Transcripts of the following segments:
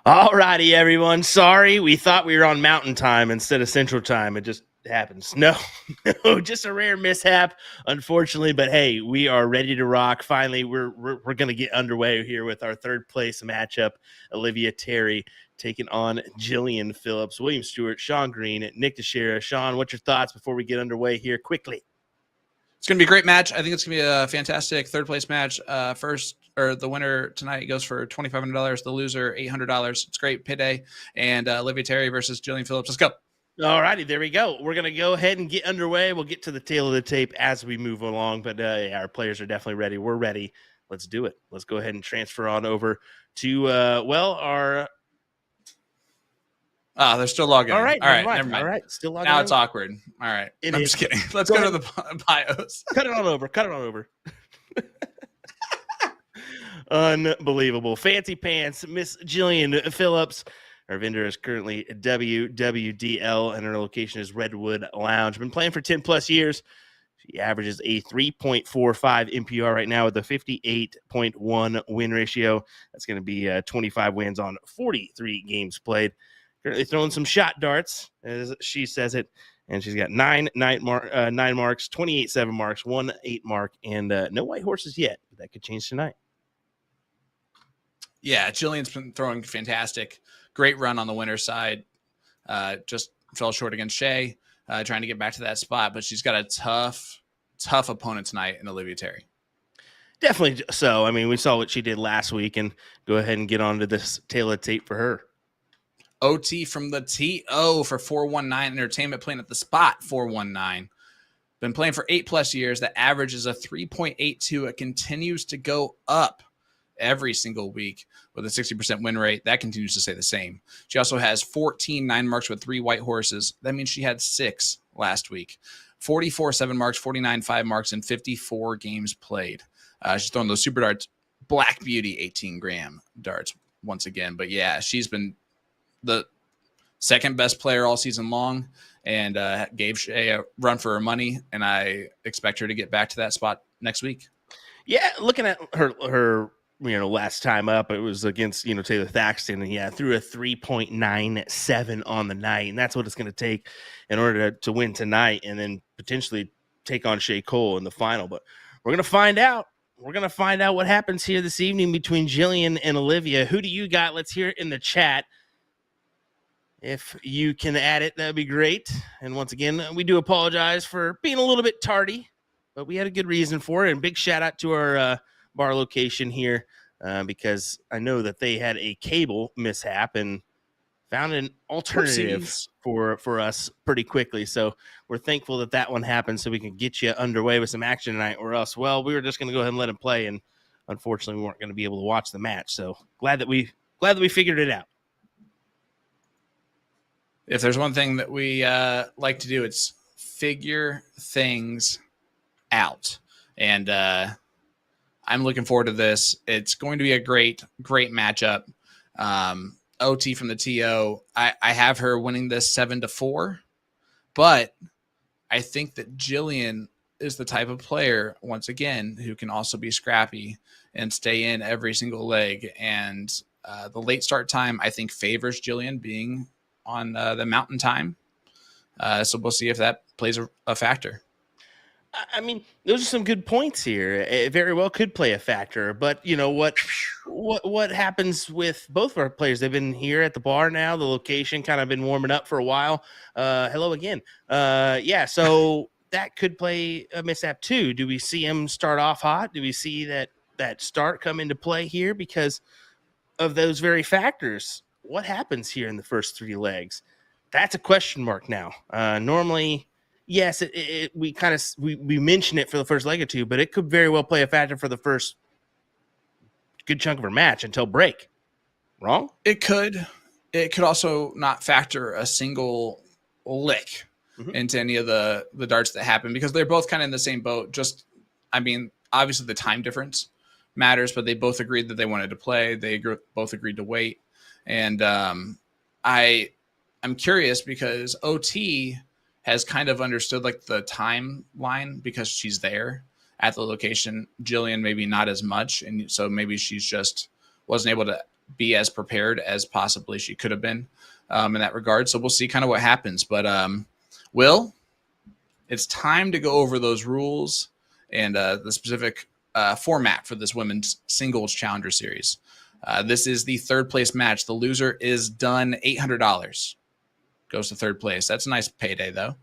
All righty, everyone. Sorry, we thought we were on Mountain Time instead of Central Time. It just happens. No, just a rare mishap, unfortunately. But hey, we are ready to rock. Finally, we're going to get underway here with our third place matchup. Olivia Terry taking on Jillian Phillips, William Stewart, Sean Green, Nick Teixeira. Sean, what's your thoughts before we get underway here quickly? It's going to be a great match. I think it's going to be a fantastic third place match. The winner tonight goes for $2,500. The loser, $800. It's great payday. And Olivia Terry versus Jillian Phillips. Let's go. All righty, there we go. We're going to go ahead and get underway. We'll get to the tail of the tape as we move along. But yeah, our players are definitely ready. We're ready. Let's do it. Let's go ahead and transfer on over to, our... Oh, they're still logging in. All right, never mind. All right, still logging now in. It's awkward. All right. I'm just kidding. Let's go to the bios. Cut it on over. Unbelievable. Fancy pants, Miss Jillian Phillips. Our vendor is currently WWDL, and her location is Redwood Lounge. Been playing for 10-plus years. She averages a 3.45 MPR right now with a 58.1 win ratio. That's going to be 25 wins on 43 games played. Currently throwing some shot darts, as she says it, and she's got 9 marks, 28 7 marks, 1 8 mark, and no white horses yet, but that could change tonight. Yeah, Jillian's been throwing fantastic. Great run on the winner's side. Just fell short against Shea, trying to get back to that spot, but she's got a tough opponent tonight in Olivia Terry. Definitely so. I mean, we saw what she did last week, and go ahead and get on to this tail of tape for her. OT from the TO for 419 Entertainment, playing at the spot 419. Been playing for 8+ years. The average is a 3.82. It continues to go up every single week with a 60% win rate. That continues to stay the same. She also has 14 9 marks with 3 white horses. That means she had 6 last week. 44 7 marks, 49 5 marks, and 54 games played. She's throwing those super darts, Black Beauty 18-gram darts once again. But yeah, she's been the second best player all season long, and gave Shea a run for her money, and I expect her to get back to that spot next week. Yeah, looking at her last time up, it was against Taylor Thaxton, and yeah, threw a 3.97 on the night, and that's what it's going to take in order to win tonight, and then potentially take on Shea Cole in the final. But we're going to find out. We're going to find out what happens here this evening between Jillian and Olivia. Who do you got? Let's hear it in the chat. If you can add it, that'd be great. And once again, we do apologize for being a little bit tardy, but we had a good reason for it. And big shout out to our bar location here because I know that they had a cable mishap and found an alternative for us pretty quickly. So we're thankful that that one happened so we can get you underway with some action tonight, or else, well, we were just going to go ahead and let him play. And unfortunately, we weren't going to be able to watch the match. So glad that we figured it out. If there's one thing that we like to do, it's figure things out. And I'm looking forward to this. It's going to be a great matchup. OT from the TO. I have her winning this 7-4, but I think that Jillian is the type of player, once again, who can also be scrappy and stay in every single leg. And the late start time, I think, favors Jillian being on the mountain time. So we'll see if that plays a factor. I mean, those are some good points here. It very well could play a factor, but you know what happens with both of our players? They've been here at the bar now. The location kind of been warming up for a while. Hello again. Yeah, so that could play a mishap too. Do we see him start off hot? Do we see that start come into play here because of those very factors? What happens here in the first 3 legs? That's a question mark now. Normally, yes, we mention it for the first leg or two, but it could very well play a factor for the first good chunk of our match until break. Wrong? It could. It could also not factor a single lick into any of the darts that happen because they're both kind of in the same boat. Just, I mean, obviously the time difference matters, but they both agreed that they wanted to play. They both agreed to wait. And I'm curious because OT has kind of understood like the timeline because she's there at the location. Jillian maybe not as much, and so maybe she's just wasn't able to be as prepared as possibly she could have been in that regard. So we'll see kind of what happens. But Will, it's time to go over those rules and the specific format for this women's singles challenger series. This is the third place match. The loser is done $800. Goes to third place. That's a nice payday, though.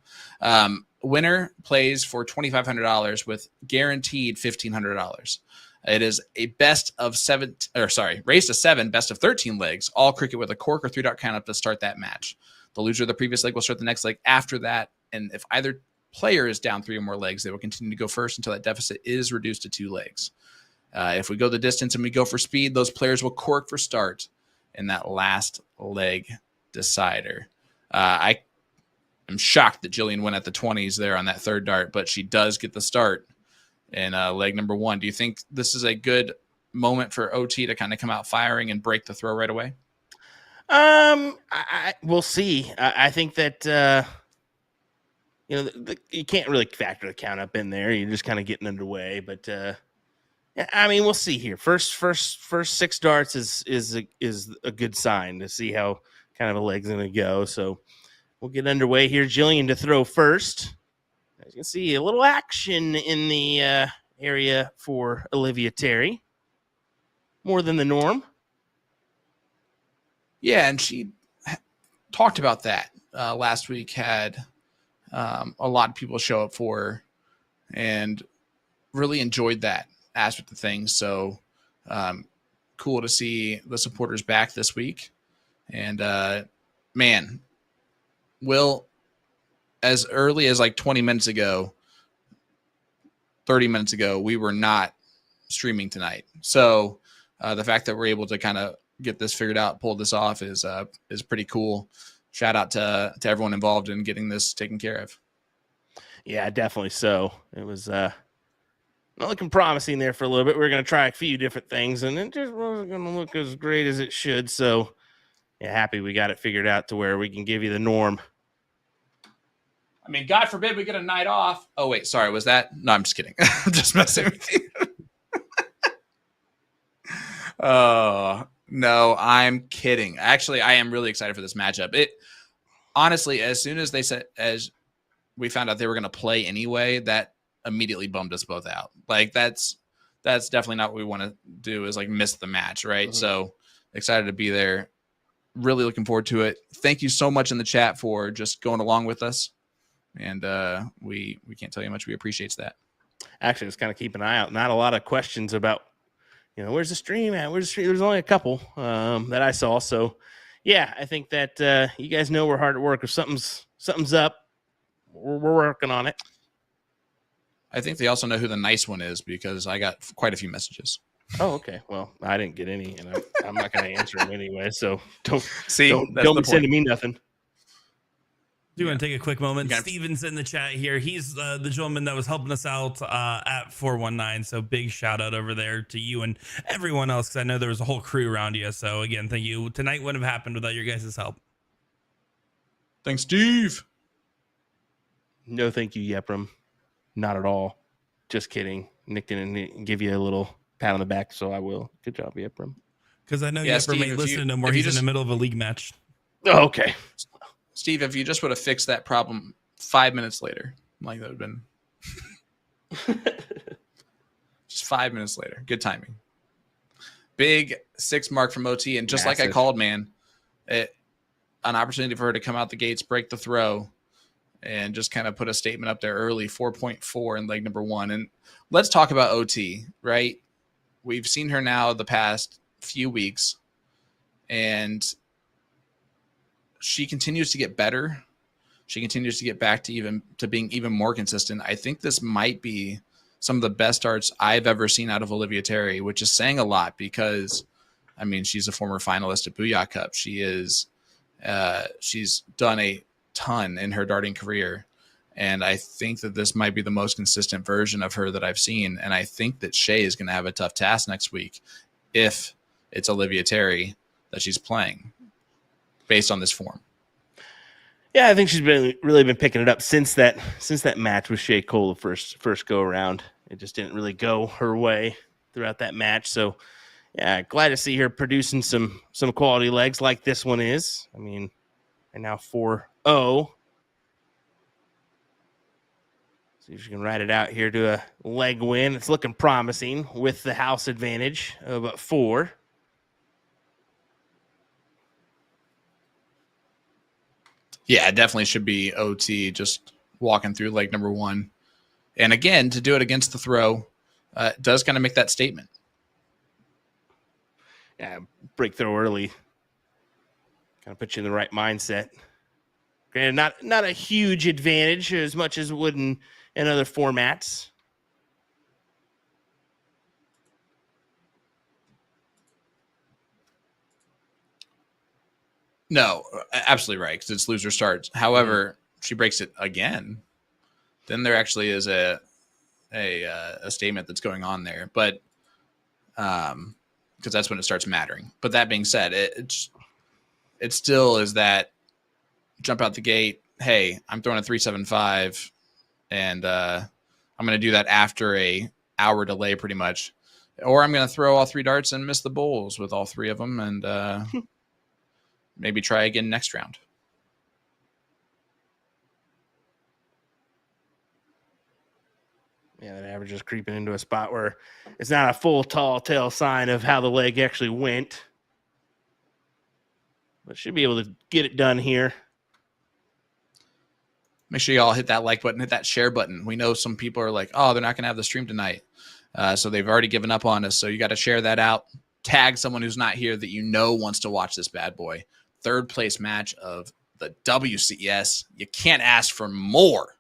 Winner plays for $2,500 with guaranteed $1,500. It is a race to 7, best of 13 legs, all cricket with a cork or 3-dart count up to start that match. The loser of the previous leg will start the next leg after that, and if either player is down 3 or more legs, they will continue to go first until that deficit is reduced to 2 legs. If we go the distance and we go for speed, those players will cork for start in that last leg decider. I am shocked that Jillian went at the 20s there on that third dart, but she does get the start in leg number 1. Do you think this is a good moment for OT to kind of come out firing and break the throw right away? We'll see. I think that you can't really factor the count up in there. You're just kind of getting underway, but I mean, we'll see here. First 6 darts is a good sign to see how kind of a leg's going to go. So we'll get underway here. Jillian to throw first. As you can see, a little action in the area for Olivia Terry. More than the norm. Yeah, and she talked about that last week, had a lot of people show up for her and really enjoyed that aspect of things. So cool to see the supporters back this week. And man, Will, as early as like 20 minutes ago, 30 minutes ago, we were not streaming tonight. So the fact that we're able to kind of get this figured out, pull this off is pretty cool. Shout out to everyone involved in getting this taken care of. Yeah, definitely so. It was not looking promising there for a little bit. We were going to try a few different things, and it just wasn't going to look as great as it should. So, yeah, happy we got it figured out to where we can give you the norm. I mean, God forbid we get a night off. Oh, wait, sorry, was that? No, I'm just kidding. I'm just messing with you. Oh, no, I'm kidding. Actually, I am really excited for this matchup. It honestly, as soon as we found out they were going to play anyway, that immediately bummed us both out. Like that's definitely not what we want to do, is like miss the match, right? Mm-hmm. So excited to be there. Really looking forward to it. Thank you so much in the chat for just going along with us. And we can't tell you how much we appreciate that. Actually, just kind of keep an eye out. Not a lot of questions about, where's the stream at? Where's the stream? There's only a couple that I saw. So, yeah, I think that you guys know we're hard at work. If something's up, we're working on it. I think they also know who the nice one is because I got quite a few messages. Oh, okay. Well, I didn't get any, and I'm not going to answer them anyway. So don't be sending me nothing. Do you want to take a quick moment? Steven's in the chat here. He's the gentleman that was helping us out at 419. So big shout out over there to you and everyone else, because I know there was a whole crew around you. So again, thank you. Tonight wouldn't have happened without your guys' help. Thanks, Steve. No, thank you, Yepram. Not at all. Just kidding. Nick didn't give you a little pat on the back, so I will. Good job, Yepram. Because I know Yepram ain't listening no more. He's in the middle of a league match. Oh, okay. Steve, if you just would have fixed that problem 5 minutes later, like that would have been just 5 minutes later. Good timing. Big 6 mark from OT. And just Massive. like I called, man, an opportunity for her to come out the gates, break the throw, and just kind of put a statement up there early, 4.4 in leg number 1. And let's talk about OT, right? We've seen her now the past few weeks, and she continues to get better. She continues to get back to being even more consistent. I think this might be some of the best starts I've ever seen out of Olivia Terry, which is saying a lot because, I mean, she's a former finalist at Booyah Cup. She's done a ton in her darting career. And I think that this might be the most consistent version of her that I've seen. And I think that Shay is going to have a tough task next week if it's Olivia Terry that she's playing based on this form. Yeah, I think she's really been picking it up since that match with Shay Cole the first go around. It just didn't really go her way throughout that match. So yeah, glad to see her producing some quality legs like this one is. I mean, and now 4-0. See if she can ride it out here to a leg win. It's looking promising with the house advantage of 4. Yeah, it definitely should be OT just walking through leg number 1. And again, to do it against the throw does kind of make that statement. Yeah, break throw early. Kind of put you in the right mindset. Granted, not a huge advantage as much as it would in other formats. No, absolutely right, because it's loser starts. However, she breaks it again, then there actually is a statement that's going on there. But because that's when it starts mattering. But that being said, it still is that jump out the gate. Hey, I'm throwing a 3.75, and I'm going to do that after a hour delay, pretty much, or I'm going to throw all 3 darts and miss the bowls with all 3 of them, and maybe try again next round. Yeah, that average is creeping into a spot where it's not a full tall tale sign of how the leg actually went. But should be able to get it done here. Make sure you all hit that like button, hit that share button. We know some people are like, oh, they're not going to have the stream tonight. So they've already given up on us. So you got to share that out. Tag someone who's not here that you know wants to watch this bad boy. 3rd place match of the WCS. You can't ask for more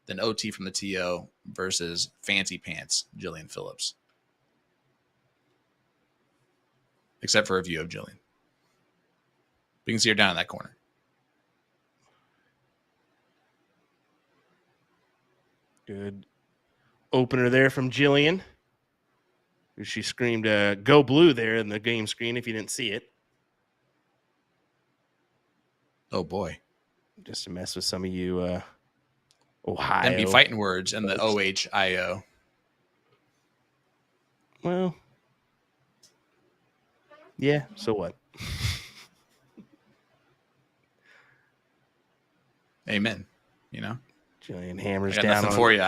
than OT from the TO versus Fancy Pants, Jillian Phillips. Except for a view of Jillian. You can see her down in that corner. Good opener there from Jillian. She screamed, go blue there in the game screen if you didn't see it. Oh, boy. Just to mess with some of you Ohio. And be fighting words and the OHIO. Well, yeah, so what? Amen. You know? Jillian hammers I got down nothing on for you.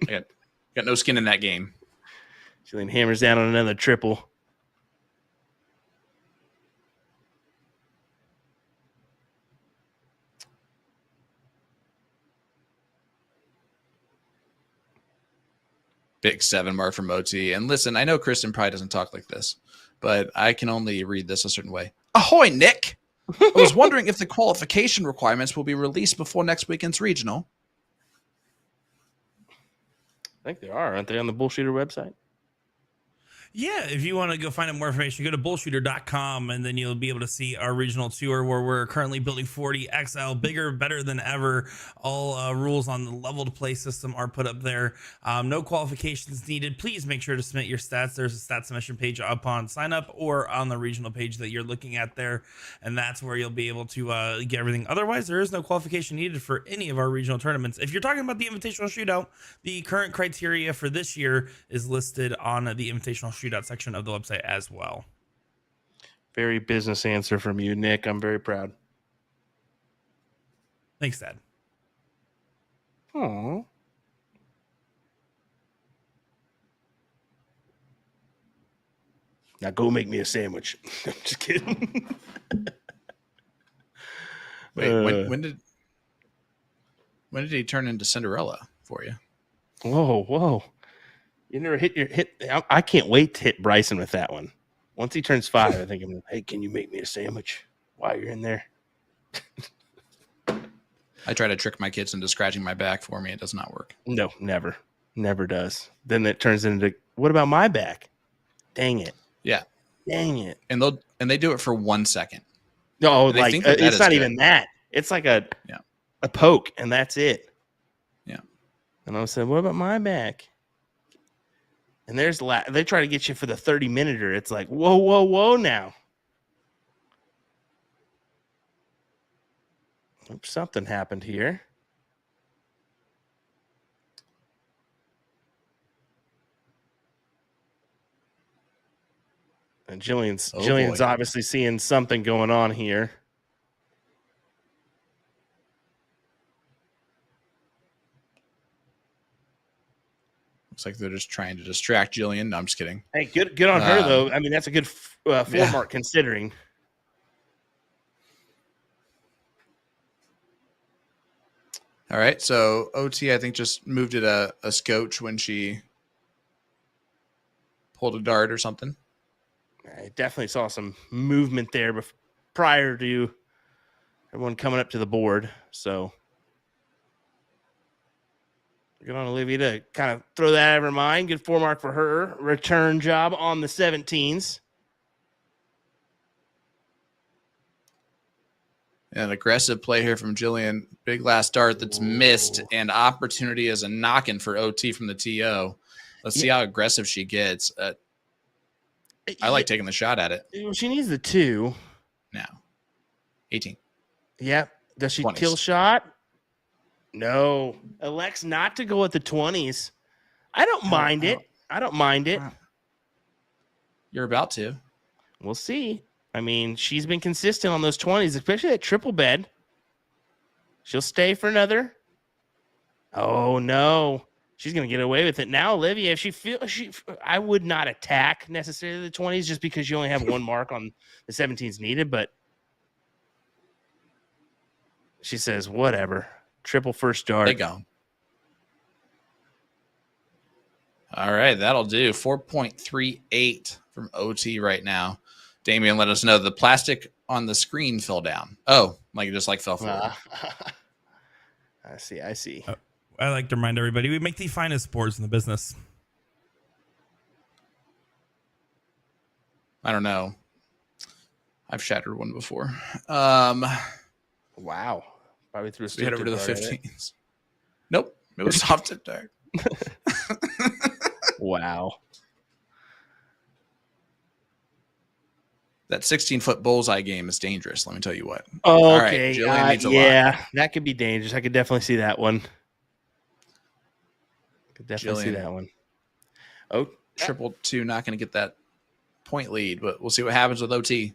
got no skin in that game. Jillian hammers down on another triple. Big 7 mark from OT. And listen, I know Kristen probably doesn't talk like this, but I can only read this a certain way. Ahoy, Nick! I was wondering if the qualification requirements will be released before next weekend's regional. I think they are, aren't they, on the Bullshooter website? Yeah, if you want to go find out more information, go to bullshooter.com, and then you'll be able to see our regional tour where we're currently building 40 XL, bigger, better than ever. All rules on the leveled play system are put up there. No qualifications needed. Please make sure to submit your stats. There's a stat submission page upon sign up or on the regional page that you're looking at there, and that's where you'll be able to get everything. Otherwise, there is no qualification needed for any of our regional tournaments. If you're talking about the Invitational Shootout, the current criteria for this year is listed on the Invitational Shootout section of the website as well. Very business answer from you, Nick. I'm very proud. Thanks, Dad. Aww. Now go make me a sandwich. I'm just kidding. Wait, when did he turn into Cinderella for you? Whoa. You never hit. I can't wait to hit Bryson with that one. Once he turns 5, I think I'm like, hey, can you make me a sandwich while you're in there? I try to trick my kids into scratching my back for me. It does not work. No, never. Never does. Then it turns into, what about my back? Dang it. Yeah. Dang it. And they do it for 1 second. No, like it's not even that. It's like a poke, and that's it. Yeah. And I said, what about my back? And they try to get you for the 30-minuter. It's like, whoa now. Oops, something happened here. And Jillian's obviously seeing something going on here. Looks like they're just trying to distract Jillian. No, I'm just kidding. Hey, good on her, though. I mean, that's a good 4 mark considering. All right, so OT, I think, just moved it a scotch when she pulled a dart or something. I definitely saw some movement there prior to everyone coming up to the board. So good on Olivia to kind of throw that out of her mind. Good 4 mark for her. Return job on the 17s. An aggressive play here from Jillian. Big last dart that's missed, and opportunity as a knock-in for OT from the TO. Let's see how aggressive she gets. I like taking the shot at it. She needs the 2. Now. 18. Yep. Does she 20s. kill shot? No. Elects not to go at the 20s. I don't mind it. I don't mind it. You're about to. We'll see. I mean, she's been consistent on those 20s, especially at triple bed. She'll stay for another. Oh, no. She's going to get away with it. Now, Olivia, if she feels I would not attack necessarily the 20s just because you only have 1 mark on the 17s needed, but she says, whatever. Triple first dart. There you go. All right, that'll do. 4.38 from OT right now. Damian let us know the plastic on the screen fell down. Oh, like it just fell forward. I see. I like to remind everybody we make the finest boards in the business. I don't know. I've shattered one before. Wow. Probably through a we head over to the 15s. Nope. It was soft tip dart. Wow. That 16-foot bullseye game is dangerous. Let me tell you what. Oh, okay. All right, yeah, that could be dangerous. I could definitely see that one. See that one. Oh, triple 2, not going to get that point lead, but we'll see what happens with OT.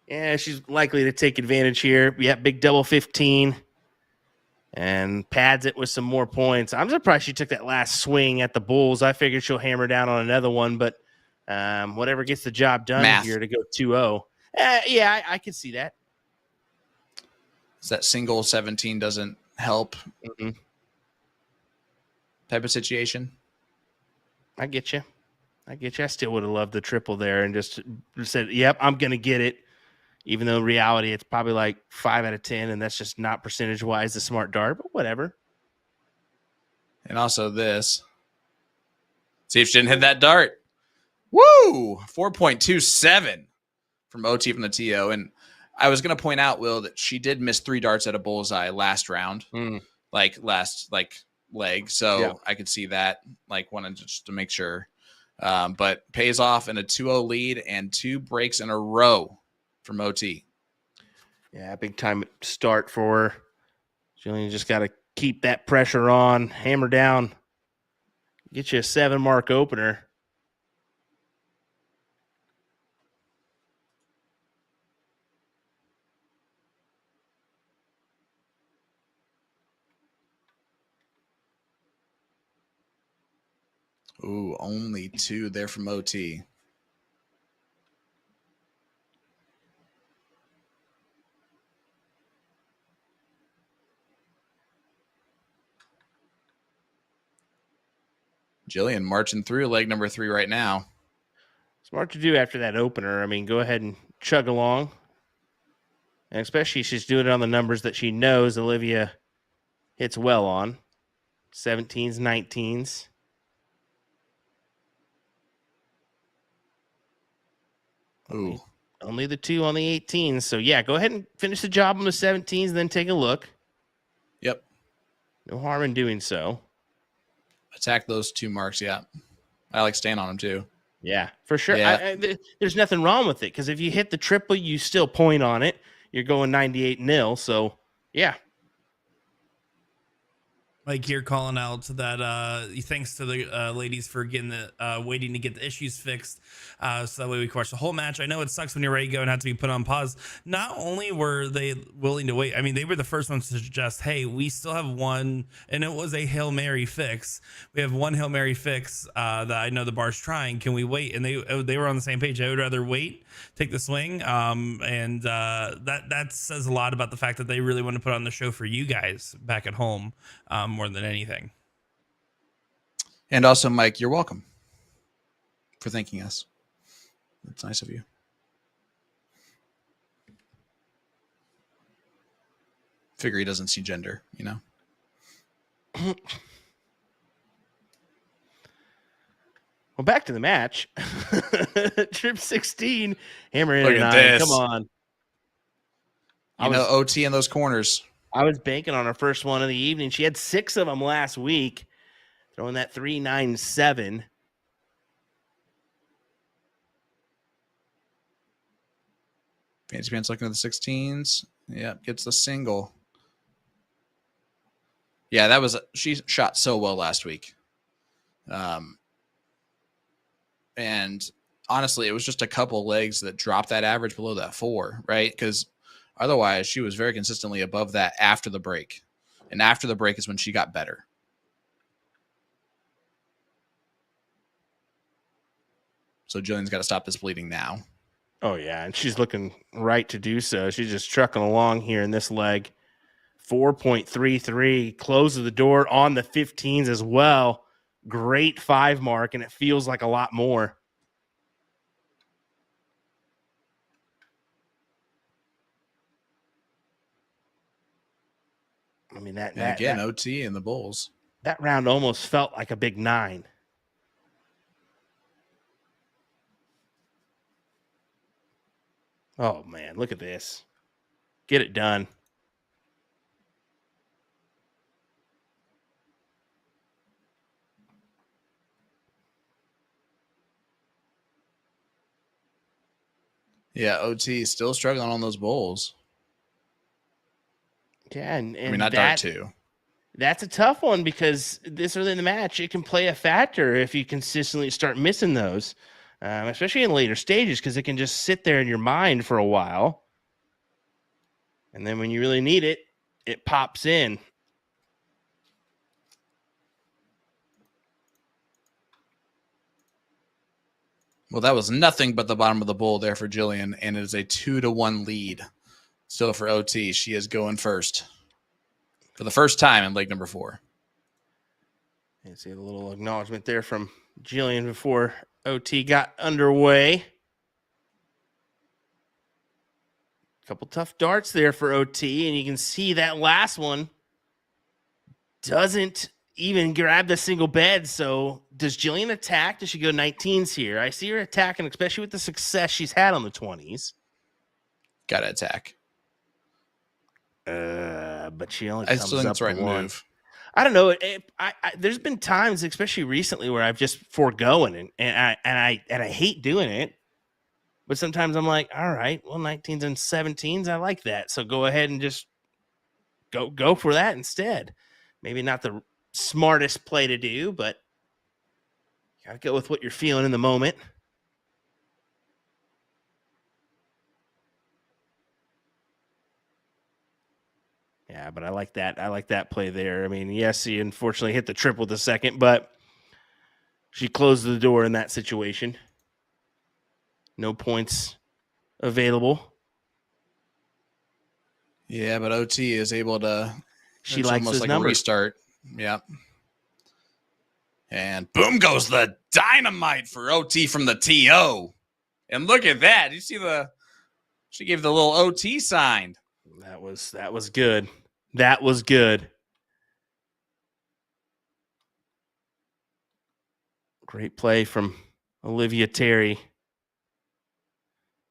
Yeah, she's likely to take advantage here. Yeah, big double 15. and pads it with some more points. I'm surprised she took that last swing at the Bulls. I figured she'll hammer down on another one, but whatever gets the job done here to go 2-0. Yeah, I can see that. So that single 17 doesn't help type of situation. I get you. I still would have loved the triple there and just said, yep, I'm going to get it. Even though in reality, it's probably like 5 out of 10, and that's just not percentage-wise the smart dart, but whatever. And also this. See if she didn't hit that dart. Woo! 4.27 from OT from the TO. And I was going to point out, Will, that she did miss 3 darts at a bullseye last round, last leg. So I could see that, wanted just to make sure. But pays off in a 2-0 lead and 2 breaks in a row from OT. Yeah, big time start for her. Jillian just got to keep that pressure on, hammer down, get you a 7-mark opener. Ooh, only 2 there from OT. Jillian marching through leg number 3 right now. Smart to do after that opener. I mean, go ahead and chug along. And especially she's doing it on the numbers that she knows Olivia hits well on. 17s, 19s. Ooh. Only the 2 on the 18s. So, yeah, go ahead and finish the job on the 17s and then take a look. Yep. No harm in doing so. Attack those 2 marks, yeah. I like staying on them, too. Yeah, for sure. Yeah. There's nothing wrong with it because if you hit the triple, you still point on it. You're going 98-0. So, yeah. Like you're calling out that thanks to the ladies for getting the waiting to get the issues fixed so that way we can watch the whole match. I know it sucks when you're ready to go and have to be put on pause. Not only were they willing to wait, I mean, they were the first ones to suggest, hey, we still have one, and it was a Hail Mary fix. We have one Hail Mary fix that I know the bar's trying. Can we wait? And they were on the same page. I would rather wait, take the swing, and that says a lot about the fact that they really want to put on the show for you guys back at home. More than anything. And also, Mike, you're welcome for thanking us. That's nice of you. Figure he doesn't see gender, you know? Well, back to the match. Trip 16. Hammer in Look at this. Come on. OT in those corners. I was banking on her first one of the evening. She had 6 of them last week, throwing that 397. Fancy Pants looking at the 16s. Yep, gets the single. Yeah, she shot so well last week. And honestly, it was just a couple legs that dropped that average below that 4, right? Because otherwise, she was very consistently above that after the break. And after the break is when she got better. So Jillian's got to stop this bleeding now. Oh, yeah, and she's looking right to do so. She's just trucking along here in this leg. 4.33, closes the door on the 15s as well. Great 5 mark, and it feels like a lot more. I mean, that OT and the Bulls. That round almost felt like a big 9. Oh, man, look at this. Get it done. Yeah, OT is still struggling on those Bulls. Yeah, and I mean, not dart too. That's a tough one because this early in the match, it can play a factor if you consistently start missing those, especially in later stages, because it can just sit there in your mind for a while. And then when you really need it, it pops in. Well, that was nothing but the bottom of the bowl there for Jillian, and it is a 2-1 lead. Still for OT. She is going first for the first time in leg number 4. You see a little acknowledgement there from Jillian before OT got underway. Couple tough darts there for OT, and you can see that last one doesn't even grab the single bed. So does Jillian attack? Does she go 19s here? I see her attacking, especially with the success she's had on the 20s. Gotta attack. But she only I comes still think up it's the right one. move. I don't know. There's been times, especially recently, where I've just foregoing and I hate doing it. But sometimes I'm like, all right, well, 19s and 17s, I like that. So go ahead and just go for that instead. Maybe not the smartest play to do, but you gotta go with what you're feeling in the moment. Yeah, but I like that. I like that play there. I mean, yes, he unfortunately hit the triple the second, but she closed the door in that situation. No points available. Yeah, but OT is able to. She likes almost those like numbers. a restart. Yep. And boom goes the dynamite for OT from the TO. And look at that. You see she gave the little OT sign. That was good. That was good. Great play from Olivia Terry.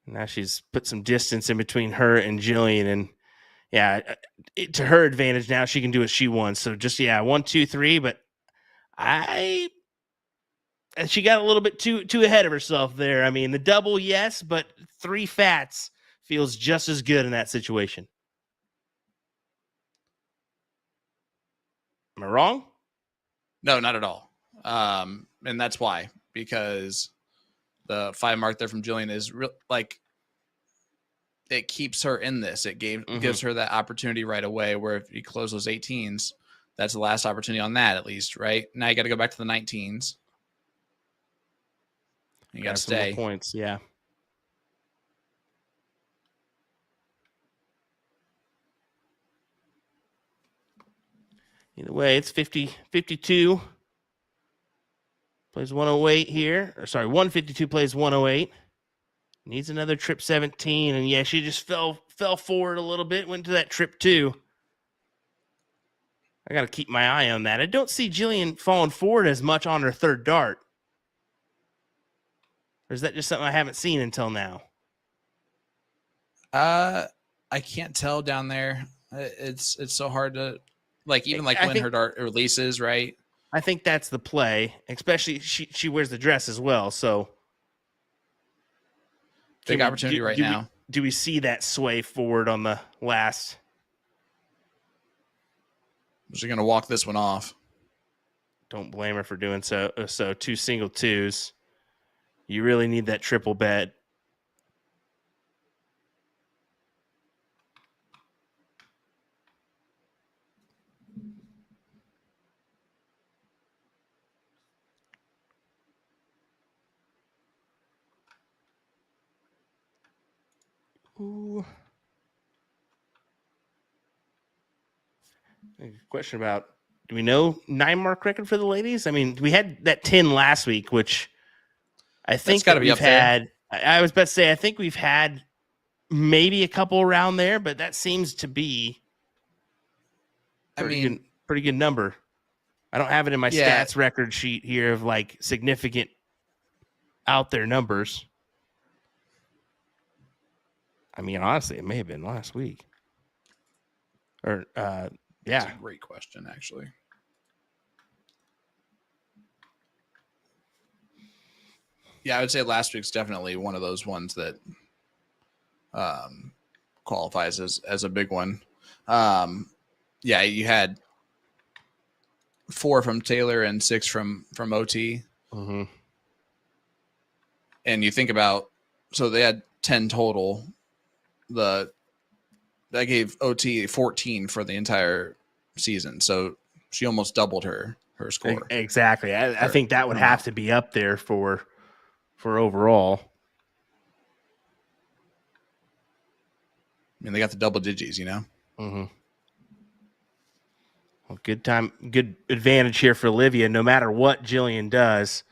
Now she's put some distance in between her and Jillian, and yeah, to her advantage now, she can do what she wants. So just 1, 2, 3, but she got a little bit too ahead of herself there. I mean, the double, yes, but 3 fats feels just as good in that situation. Am I wrong? No, not at all. And that's why, because the 5 mark there from Jillian is it keeps her in this. It gives her that opportunity right away, where if you close those 18s, that's the last opportunity on that, at least, right? Now you got to go back to the 19s. You got to stay. Points, yeah. Either way, it's 50-52. Plays 108 here. 152 plays 108. Needs another trip 17. And yeah, she just fell forward a little bit, went to that trip 2. I got to keep my eye on that. I don't see Jillian falling forward as much on her third dart. Or is that just something I haven't seen until now? I can't tell down there. It's so hard to when her dart releases, right? I think that's the play, especially she wears the dress as well. So big opportunity right now. Do we see that sway forward on the last? She's going to walk this one off. Don't blame her for doing so. So 2 single 2s. You really need that triple bet. Ooh. Question about, do we know 9 mark record for the ladies? I mean, we had that 10 last week, which I think got to be up there. I was about to say, I think we've had maybe a couple around there, but that seems to be pretty good number. I don't have it in my stats record sheet here of significant out there numbers. I mean, honestly, it may have been last week. Or, yeah. That's a great question, actually. Yeah, I would say last week's definitely one of those ones that qualifies as a big one. Yeah, you had 4 from Taylor and 6 from OT. Mm-hmm. And you think about, so they had 10 total. That gave OT 14 for the entire season. So she almost doubled her score. Exactly. I think that would have to be up there for for overall. I mean, they got the double digits, you know? Mm-hmm. Well, good advantage here for Olivia, no matter what Jillian does.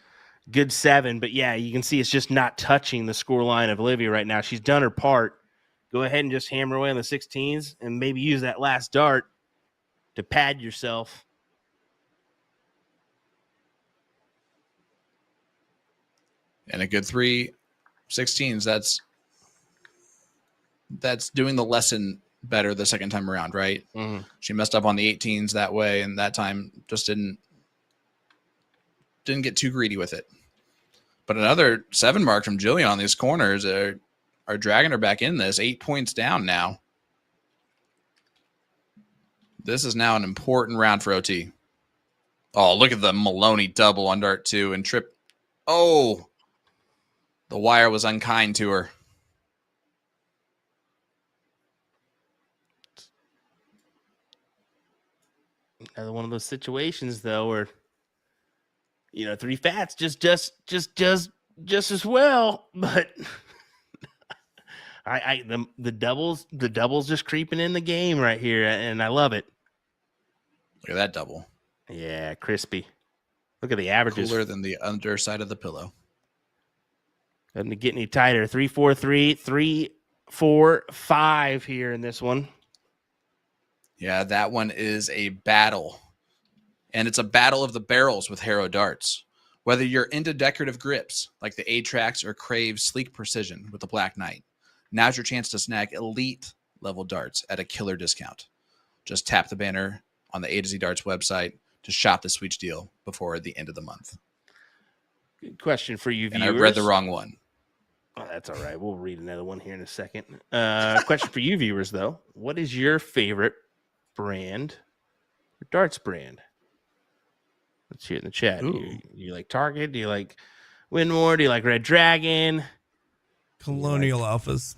Good 7, but yeah, you can see it's just not touching the score line of Olivia right now. She's done her part. Go ahead and just hammer away on the 16s and maybe use that last dart to pad yourself. And a good 3 16s. That's doing the lesson better the second time around, right? Mm-hmm. She messed up on the 18s that way, and that time just didn't get too greedy with it. But another 7 mark from Jillian on these corners are dragging her back in this. 8 points down now. This is now an important round for OT. Oh, look at the Maloney double on dart 2 and trip. Oh, the wire was unkind to her. Another one of those situations, though, where 3 fats just as well, but the doubles just creeping in the game right here, and I love it. Look at that double. Yeah, crispy. Look at the averages. Cooler than the underside of the pillow. Doesn't get any tighter. 3-4-3, 3-4-5 here in this one. Yeah, that one is a battle. And it's a battle of the barrels with Harrow darts. Whether you're into decorative grips like the A-Trax or crave sleek precision with the Black Knight, now's your chance to snag elite level darts at a killer discount. Just tap the banner on the A to Z Darts website to shop the sweet deal before the end of the month. Good question for you viewers. And I read the wrong one. Oh, that's all right. We'll read another one here in a second. Question for you viewers, though. What is your favorite brand or darts brand? Let's hear it in the chat. Do you like Target? Do you like Winmore? Do you like Red Dragon? Colonial Alphas.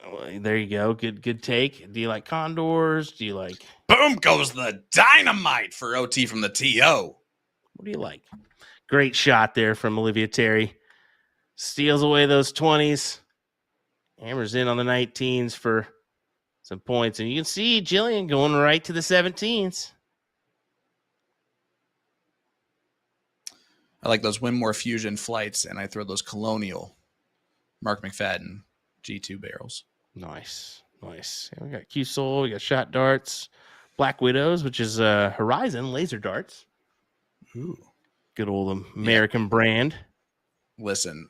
Well, there you go. Good take. Do you like Condors? Do you like... Boom goes the dynamite for OT from the TO. What do you like? Great shot there from Olivia Terry. Steals away those 20s. Hammers in on the 19s for some points. And you can see Jillian going right to the 17s. I like those Winmore Fusion flights, and I throw those Colonial Mark McFadden G2 barrels. Nice. Yeah, we got Q-Soul, we got Shot Darts, Black Widows, which is Horizon laser darts. Ooh. Good old American brand. Listen,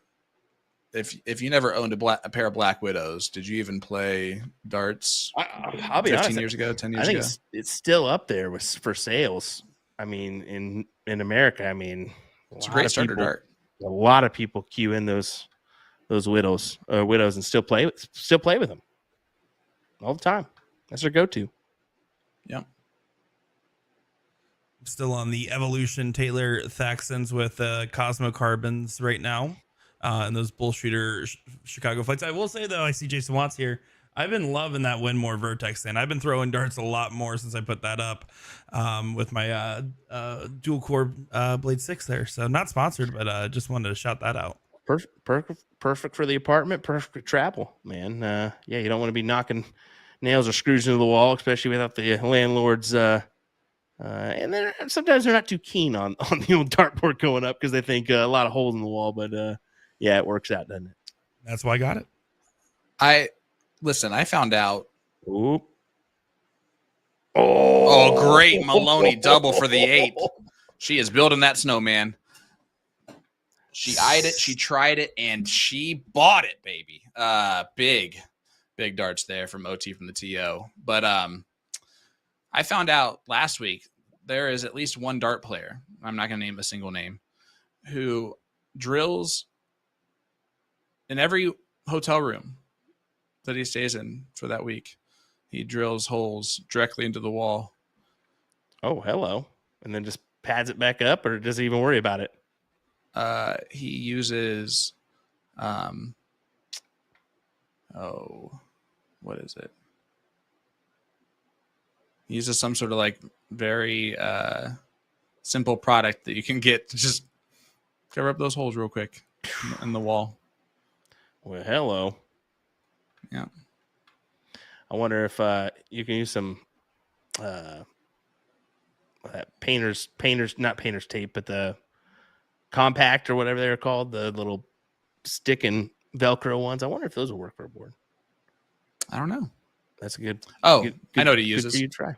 if you never owned a pair of Black Widows, did you even play darts? I'll be 15 honest, years ago, 10 years I think ago? it's still up there for sales. I mean, in America, I mean, it's a great starter dart. A lot of people queue in those widows and still play with them all the time. That's their go-to. Yeah. Still on the Evolution Taylor Thaxtons with Cosmo Carbons right now, and those Bullshooter Chicago flights. I will say though, I see Jason Watts here. I've been loving that Winmore Vertex thing. I've been throwing darts a lot more since I put that up with my dual core Blade 6 there. So not sponsored, but just wanted to shout that out. Perfect for the apartment. Perfect for travel, man. Yeah, you don't want to be knocking nails or screws into the wall, especially without the landlord's. And then sometimes they're not too keen on the old dartboard going up because they think a lot of holes in the wall. But yeah, it works out, doesn't it? That's why I got it. I found out. Ooh. Oh, great Maloney double for the 8. She is building that snowman. She eyed it, she tried it, and she bought it, baby. Big darts there from OT from the TO. But I found out last week there is at least one dart player, I'm not going to name a single name, who drills in every hotel room that he stays in for that week. He drills holes directly into the wall. Oh, hello. And then just pads it back up, or does he even worry about it? He uses, what is it? He uses some sort of like very simple product that you can get to just cover up those holes real quick. in the wall. Well, hello. Yeah. I wonder if you can use some painter's not painter's tape, but the compact or whatever they're called, the little stick and Velcro ones. I wonder if those will work for a board. I don't know. That's a good. Oh, good, I know what he good uses. for you to try.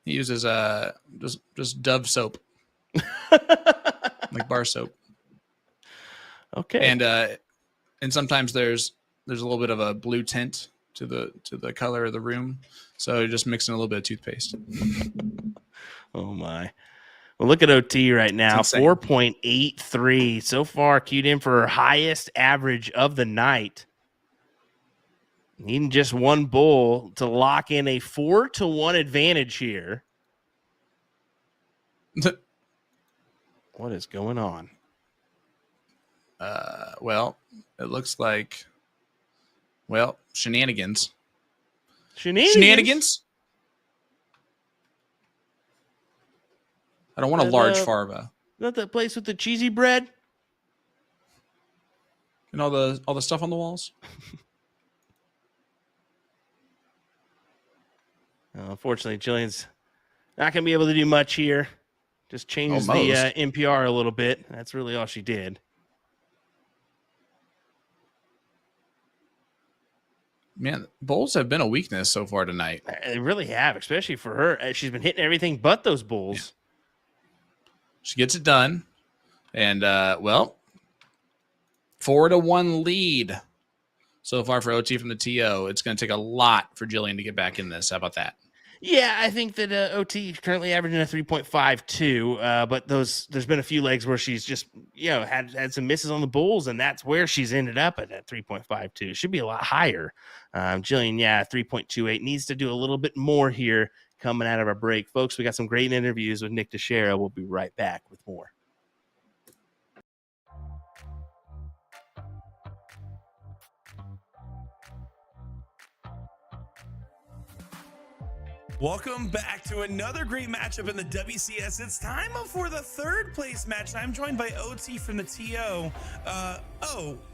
He uses just Dove soap, like bar soap. Okay. And sometimes there's a little bit of a blue tint to the color of the room, so just mixing a little bit of toothpaste. Oh my. Well, look at OT right now, 4.83 so far, queued in for her highest average of the night. Needing just one bull to lock in a 4-1 advantage here. What is going on? Well, it looks like shenanigans. Shenanigans. I don't want a large farva. Is that the place with the cheesy bread? And all the stuff on the walls? Unfortunately, Jillian's not going to be able to do much here. Just changes the NPR a little bit. That's really all she did. Man, bowls have been a weakness so far tonight. They really have, especially for her. She's been hitting everything but those bowls. Yeah. She gets it done. And, 4-1 lead so far for OT from the TO. It's going to take a lot for Jillian to get back in this. How about that? Yeah, I think that OT currently averaging a 3.52, but there's been a few legs where she's just, had some misses on the bulls, and that's where she's ended up at that 3.52. Should be a lot higher. Jillian, 3.28. Needs to do a little bit more here coming out of our break. Folks, we got some great interviews with Nick Teixeira. We'll be right back with more. Welcome back to another great matchup in the WCS. It's time for the third place match. I'm joined by OT from the TO.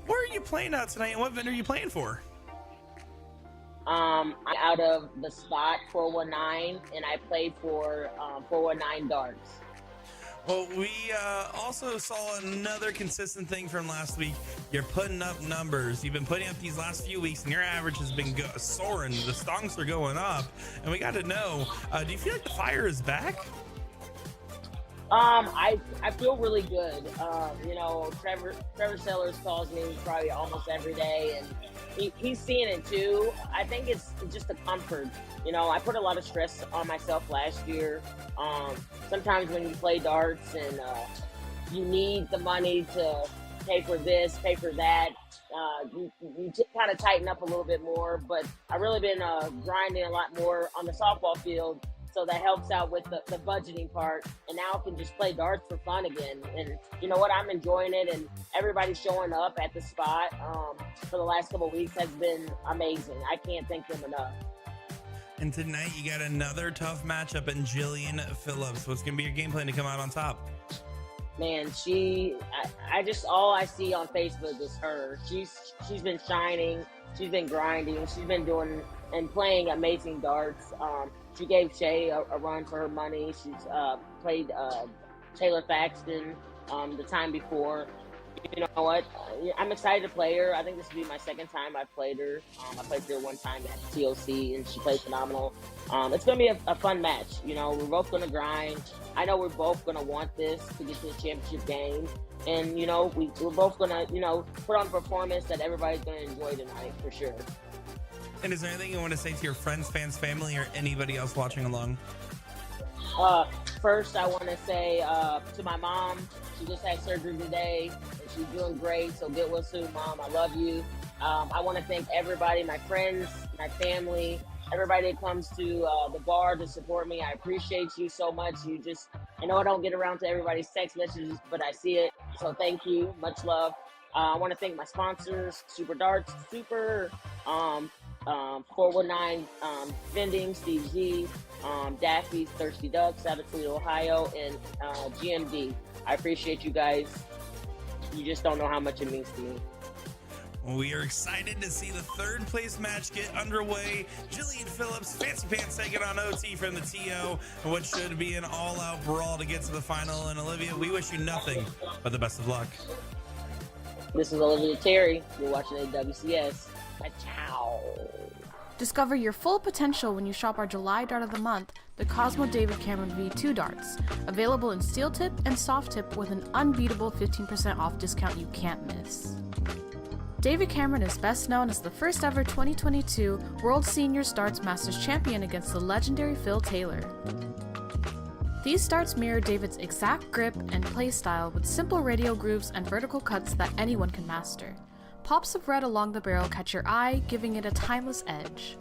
Where are you playing out tonight, and what vendor are you playing for? I'm out of the spot 419, and I played for 419 darts. Well, we also saw another consistent thing from last week. You're putting up numbers. You've been putting up these last few weeks, and your average has been soaring. The stonks are going up, and we got to know, do you feel like the fire is back? I feel really good. Trevor Sellers calls me probably almost every day, and he's seeing it too. I think it's just a comfort. I put a lot of stress on myself last year. Sometimes when you play darts and you need the money to pay for this, pay for that, you kind of tighten up a little bit more. But I've really been grinding a lot more on the softball field, so that helps out with the budgeting part. And now I can just play darts for fun again. And you know what? I'm enjoying it, and everybody showing up at the spot for the last couple of weeks has been amazing. I can't thank them enough. And tonight you got another tough matchup in Jillian Phillips. What's going to be your game plan to come out on top? Man, I just, all I see on Facebook is her. She's been shining. She's been grinding. She's been doing and playing amazing darts. She gave Shay a run for her money. She's played Taylor Faxton the time before. You know what? I'm excited to play her. I think this will be my second time I've played her. I played her one time at TOC, and she played phenomenal. It's going to be a fun match. We're both going to grind. I know we're both going to want this to get to the championship game. And, we're both going to, put on a performance that everybody's going to enjoy tonight for sure. And is there anything you want to say to your friends, fans, family, or anybody else watching along? First, I want to say to my mom, she just had surgery today, and she's doing great, so get well soon, Mom. I love you. I want to thank everybody, my friends, my family, everybody that comes to the bar to support me. I appreciate you so much. I know I don't get around to everybody's text messages, but I see it, so thank you. Much love. I want to thank my sponsors, Super Darts, 419 Vending, Steve Z, Daffy's Thirsty Ducks out of Toledo, Ohio, and GMD. I appreciate you guys. you just don't know how much it means to me. We are excited to see the third place match get underway. Jillian Phillips, Fancy Pants taking on OT from the TO, and what should be an all-out brawl to get to the final. And Olivia, we wish you nothing but the best of luck. This is Olivia Terry. You're watching AWCS. Ciao. Discover your full potential when you shop our July Dart of the Month, the Cosmo David Cameron V2 darts. Available in steel tip and soft tip with an unbeatable 15% off discount you can't miss. David Cameron is best known as the first ever 2022 World Seniors Darts Masters champion against the legendary Phil Taylor. These darts mirror David's exact grip and play style with simple radial grooves and vertical cuts that anyone can master. Pops of red along the barrel catch your eye, giving it a timeless edge.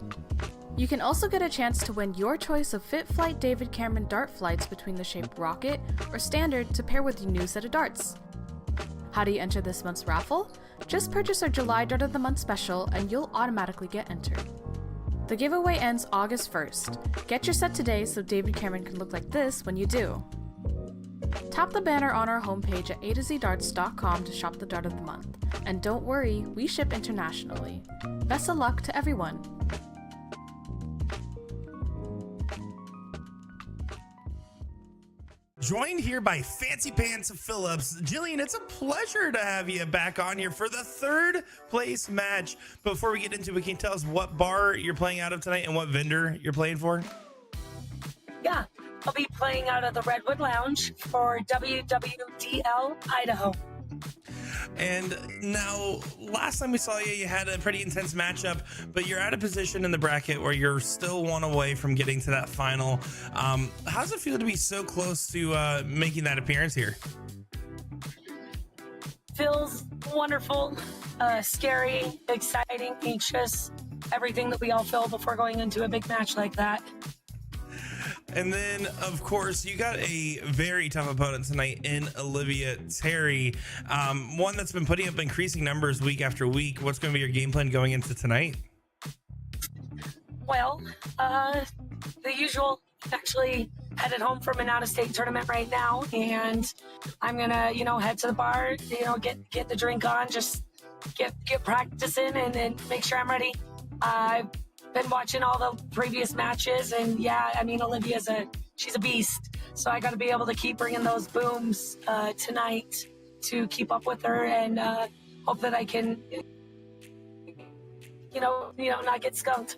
You can also get a chance to win your choice of Fit Flight David Cameron dart flights between the shape Rocket or Standard to pair with your new set of darts. How do you enter this month's raffle? Just purchase our July Dart of the Month special and you'll automatically get entered. The giveaway ends August 1st. Get your set today so David Cameron can look like this when you do. Tap the banner on our homepage at atozdarts.com to shop the Dart of the Month. And don't worry, we ship internationally. Best of luck to everyone! Joined here by Fancy Pants Phillips. Jillian, it's a pleasure to have you back on here for the third place match. Before we get into it, can you tell us what bar you're playing out of tonight and what vendor you're playing for? Yeah, I'll be playing out of the Redwood Lounge for WWDL Idaho. And now, last time we saw you, you had a pretty intense matchup, but you're at a position in the bracket where you're still one away from getting to that final. How's it feel to be so close to making that appearance here? Feels wonderful, scary, exciting, anxious, everything that we all feel before going into a big match like that. And then, of course, you got a very tough opponent tonight in Olivia Terry, one that's been putting up increasing numbers week after week. What's going to be your game plan going into tonight? Well, the usual. Actually headed home from an out-of-state tournament right now, and I'm gonna, head to the bar, get the drink on, just get practicing, and then make sure I'm ready. I've been watching all the previous matches, and Olivia's she's a beast. So I got to be able to keep bringing those booms tonight to keep up with her, and hope that I can, not get skunked.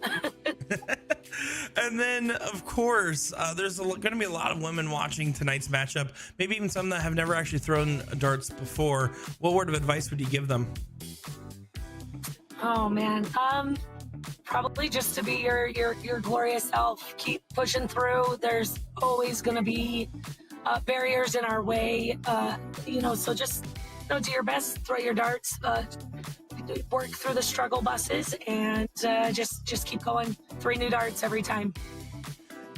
And then, of course, there's going to be a lot of women watching tonight's matchup, maybe even some that have never actually thrown darts before. What word of advice would you give them? Oh man, probably just to be your glorious self. Keep pushing through. There's always going to be barriers in our way, so just do your best, throw your darts, work through the struggle buses, and just keep going. 3 new darts every time.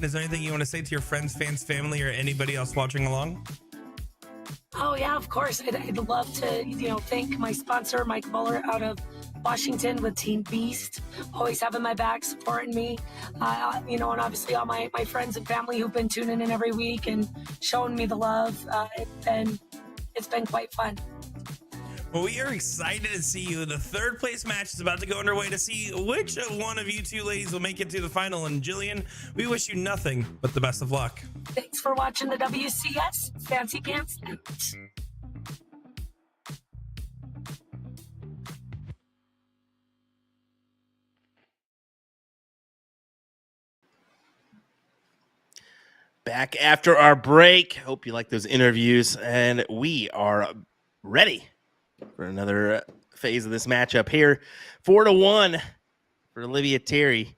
Is there anything you want to say to your friends, fans, family, or anybody else watching along? Oh yeah, of course. I'd love to, thank my sponsor, Mike Buller, out of Washington with Team Beast, always having my back, supporting me, and obviously all my friends and family who've been tuning in every week and showing me the love. It's been quite fun. Well, we are excited to see you. The third place match is about to go underway to see which one of you two ladies will make it to the final. And Jillian, we wish you nothing but the best of luck. Thanks for watching the WCS Fancy Pants. Back after our break. Hope you like those interviews, and we are ready for another phase of this matchup here. 4-1 for Olivia Terry.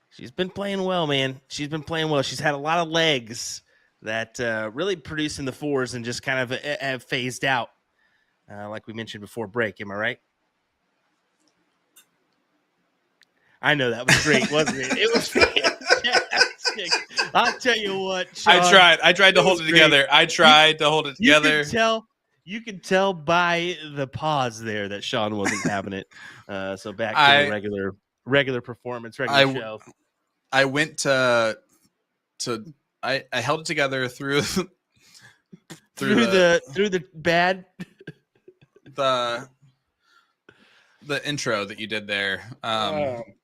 She's been playing well, man. She's been playing well. She's had a lot of legs that really produced in the fours and just kind of have phased out, like we mentioned before break. Am I right? I know that was great, wasn't it? It was fantastic. I'll tell you what, Sean, I tried to hold it together. I tried to hold it together. You can tell by the pause there that Sean wasn't having it. So back to the regular performance, show. I went to I held it together through through the bad. The intro that you did there,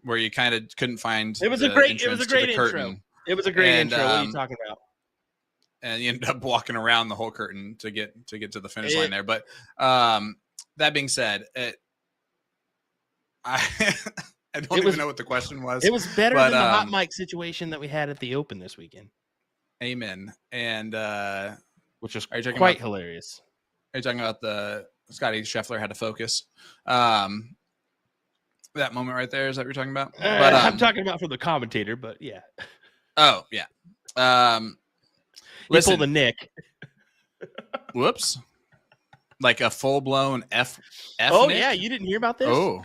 where you kind of couldn't find. It was a great intro. It was a great intro. What are you talking about? And you ended up walking around the whole curtain to get to the finish line there. But that being said, I don't even know what the question was. It was better than the hot mic situation that we had at the Open this weekend. Amen. And which was quite hilarious. Are you talking about the Scotty Scheffler had to focus? That moment right there, is that what you're talking about? But I'm talking about from the commentator, but yeah. Oh, yeah. Listen, pulled the Nick. Whoops. Like a full-blown F. Oh, Nick? Yeah. You didn't hear about this? Oh.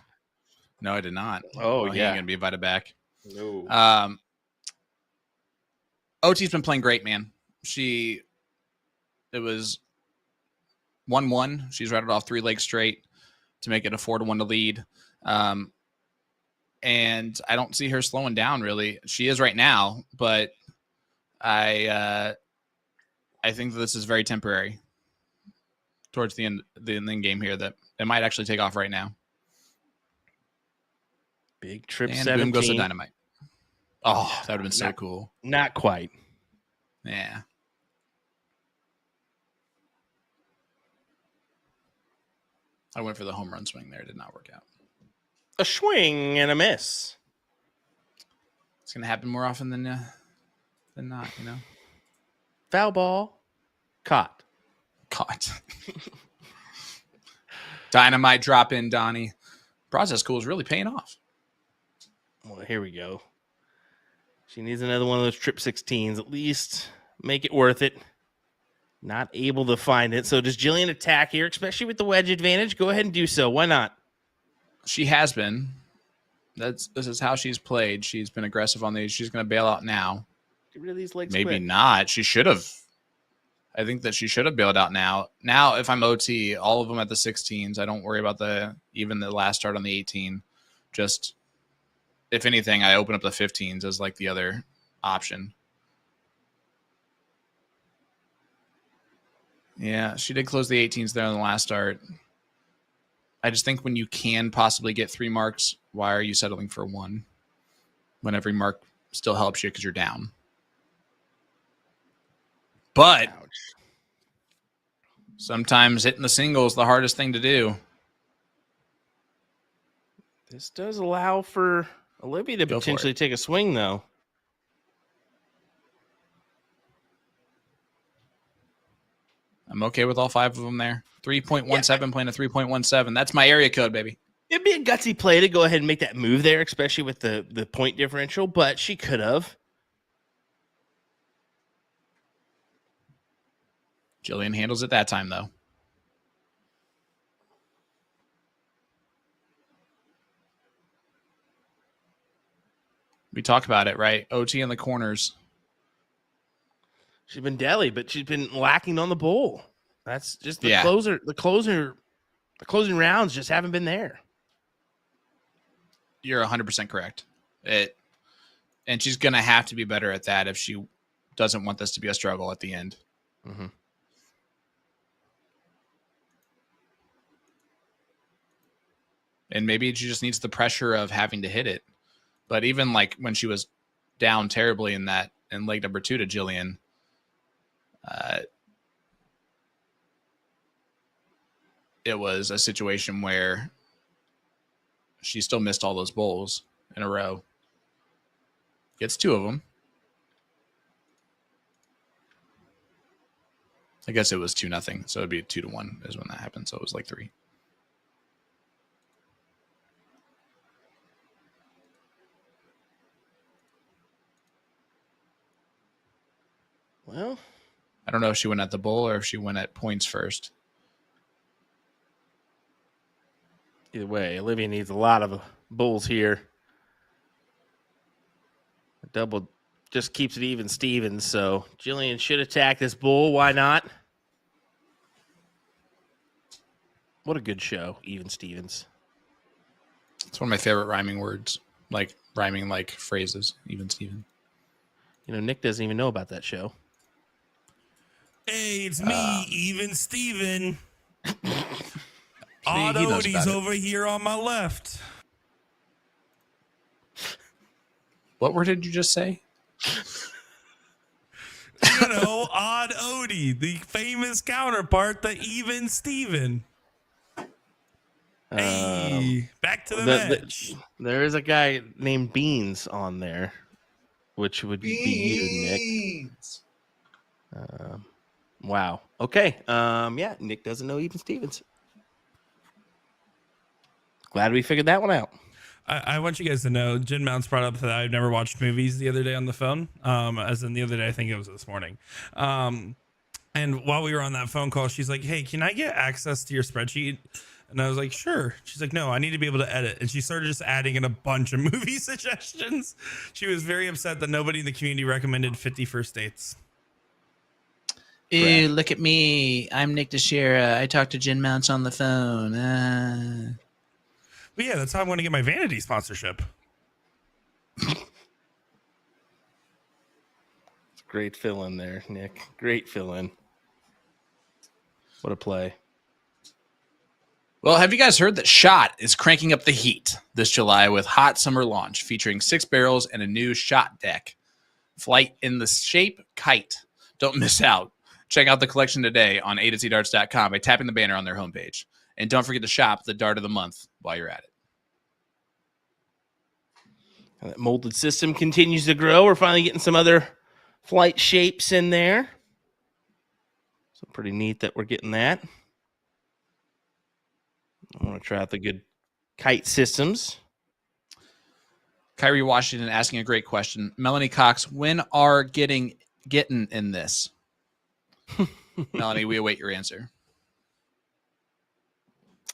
No, I did not. Oh, He ain't going to be invited back. No. OT's been playing great, man. It was 1-1. She's rattled off 3 legs straight to make it a 4-1 to lead. And I don't see her slowing down, really. She is right now, but I think that this is very temporary towards the end game here, that it might actually take off right now. Big trip and 17. Boom goes the dynamite. Oh, that would have been so cool. Not quite. Yeah. I went for the home run swing there. It did not work out. A swing and a miss. It's going to happen more often than not, you know. Foul ball. Caught. Dynamite drop in, Donnie. Process Cool is really paying off. Well, here we go. She needs another one of those trip 16s. At least make it worth it. Not able to find it. So does Jillian attack here, especially with the wedge advantage? Go ahead and do so. Why not? She has been. This is how she's played. She's been aggressive on these. She's going to bail out now. Get rid of these legs. Maybe quick. not. She should have. I think that she should have bailed out now. Now, if I'm OT, all of them at the 16s. I don't worry about even the last start on the 18. Just, if anything, I open up the 15s as like the other option. Yeah, she did close the 18s there on the last start. I just think when you can possibly get 3 marks, why are you settling for 1? When every mark still helps you because you're down. But sometimes hitting the single is the hardest thing to do. This does allow for Olivia to potentially take a swing, though. I'm okay with all 5 of them there. 3.17 playing a 3.17. That's my area code, baby. It'd be a gutsy play to go ahead and make that move there, especially with the point differential, but she could have. Jillian handles it that time, though. We talk about it, right? OT in the corners. She's been deadly, but she's been lacking on the bowl. That's just the closer. The closing rounds just haven't been there. You're 100% correct. And she's going to have to be better at that if she doesn't want this to be a struggle at the end. Mm-hmm. And maybe she just needs the pressure of having to hit it. But even like when she was down terribly in leg number 2 to Jillian, it was a situation where she still missed all those bowls in a row. Gets 2 of them. I guess it was 2-0, so it'd be 2-1 is when that happened. So it was like 3. Well, I don't know if she went at the bowl or if she went at points first. Either way, Olivia needs a lot of bulls here. A double just keeps it even Stevens, so Jillian should attack this bull. Why not? What a good show, even Stevens. It's one of my favorite rhyming words, like rhyming like phrases, even Steven. You know, Nick doesn't even know about that show. Hey, it's me, Even Steven. Odd he knows Odie's about it. over here on my left. What word did you just say? You know, Odd Odie, the famous counterpart to Even Steven. Hey, back to the match. There is a guy named Beans on there, which would be you, Nick. Wow. Okay. Yeah, Nick doesn't know Even Stevens. Glad we figured that one out. I want you guys to know, Jen Mounts brought up that I've never watched movies the other day on the phone. As in the other day, I think it was this morning. And while we were on that phone call, she's like, "Hey, can I get access to your spreadsheet?" And I was like, "Sure." She's like, "No, I need to be able to edit." And she started just adding in a bunch of movie suggestions. She was very upset that nobody in the community recommended 50 First Dates. Ew, look at me. I'm Nick DeShera. I talked to Jen Mounts on the phone. But yeah, that's how I'm going to get my Vanity sponsorship. Great fill in there, Nick. Great fill in. What a play. Well, have you guys heard that SHOT is cranking up the heat this July with Hot Summer Launch featuring 6 barrels and a new SHOT deck? Flight in the shape kite. Don't miss out. Check out the collection today on a2zdarts.com by tapping the banner on their homepage. And don't forget to shop the Dart of the Month while you're at it. That molded system continues to grow. We're finally getting some other flight shapes in there. So pretty neat that we're getting that. I want to try out the good kite systems. Kyrie Washington asking a great question. Melanie Cox, when are getting in this? Melanie, we await your answer.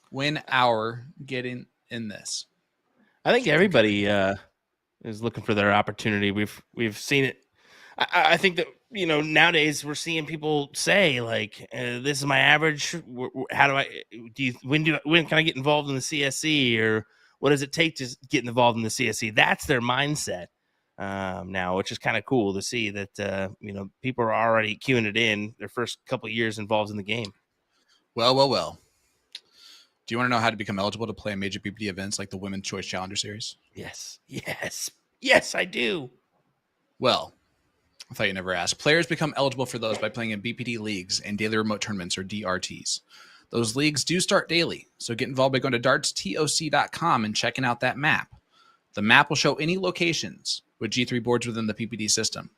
When our getting in this? I think everybody is looking for their opportunity. We've seen it. I think that, you know, nowadays we're seeing people say like, "This is my average. How when can I get involved in the CSC, or what does it take to get involved in the CSC?" That's their mindset now, which is kind of cool to see that you know, people are already queuing it in their first couple of years involved in the game. Well. Do you want to know how to become eligible to play in major PPD events like the Women's Choice Challenger Series? Yes, I do. Well, I thought you never asked. Players become eligible for those by playing in BPD leagues and daily remote tournaments, or DRTs. Those leagues do start daily, so get involved by going to dartstoc.com and checking out that map. The map will show any locations with G3 boards within the PPD system.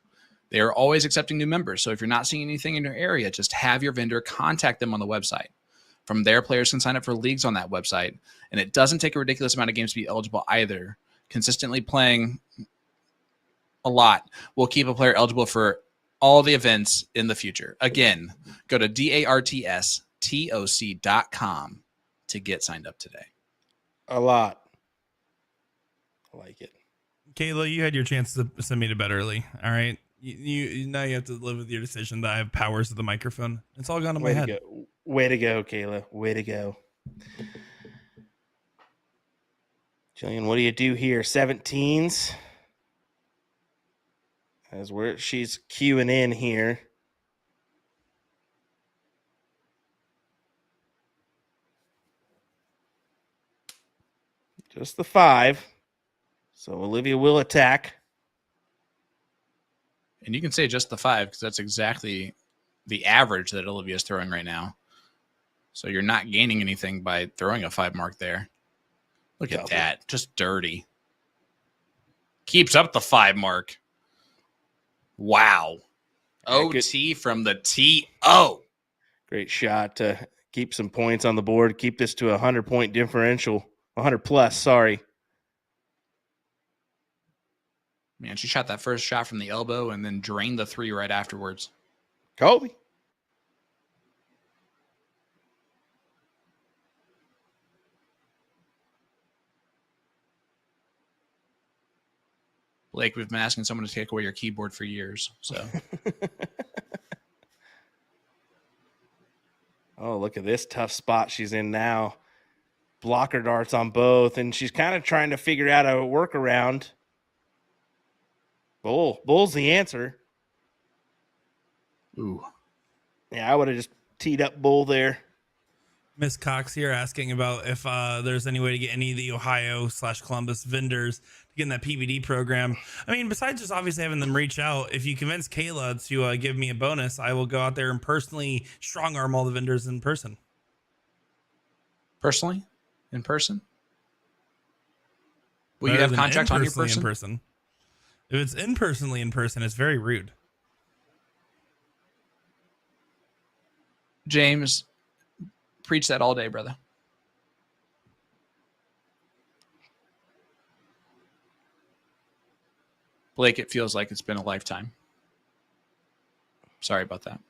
They are always accepting new members, so if you're not seeing anything in your area, just have your vendor contact them on the website. From there, players can sign up for leagues on that website, and it doesn't take a ridiculous amount of games to be eligible either. Consistently playing a lot will keep a player eligible for all the events in the future. Again, go to dartstoc.com to get signed up today. A lot. I like it. Kayla, you had your chance to send me to bed early. All right. You now you have to live with your decision that I have powers of the microphone. It's all gone to my head. Way to go, Kayla. Way to go. Jillian, what do you do here? 17s. As where she's queuing in here. Just the 5. So Olivia will attack. And you can say just the 5 because that's exactly the average that Olivia is throwing right now. So you're not gaining anything by throwing a 5 mark there. Look at that. Just dirty. Keeps up the 5 mark. Wow. OT from the TO. Great shot to keep some points on the board. Keep this to a 100-point differential. 100 plus, sorry. Man, she shot that first shot from the elbow and then drained the 3 right afterwards. Kobe. Blake, we've been asking someone to take away your keyboard for years. So, oh, look at this tough spot she's in now. Blocker darts on both, and she's kind of trying to figure out a workaround. Bull's the answer. Ooh. Yeah, I would have just teed up bull there. Miss Cox here asking about if there's any way to get any of the Ohio/Columbus vendors to get in that PVD program. I mean, besides just obviously having them reach out, if you convince Kayla to give me a bonus, I will go out there and personally strong arm all the vendors in person. Personally? In person? Will you have contracts on your person? In person. If it's in person, it's very rude. James, preach that all day, brother. Blake, it feels like it's been a lifetime. Sorry about that.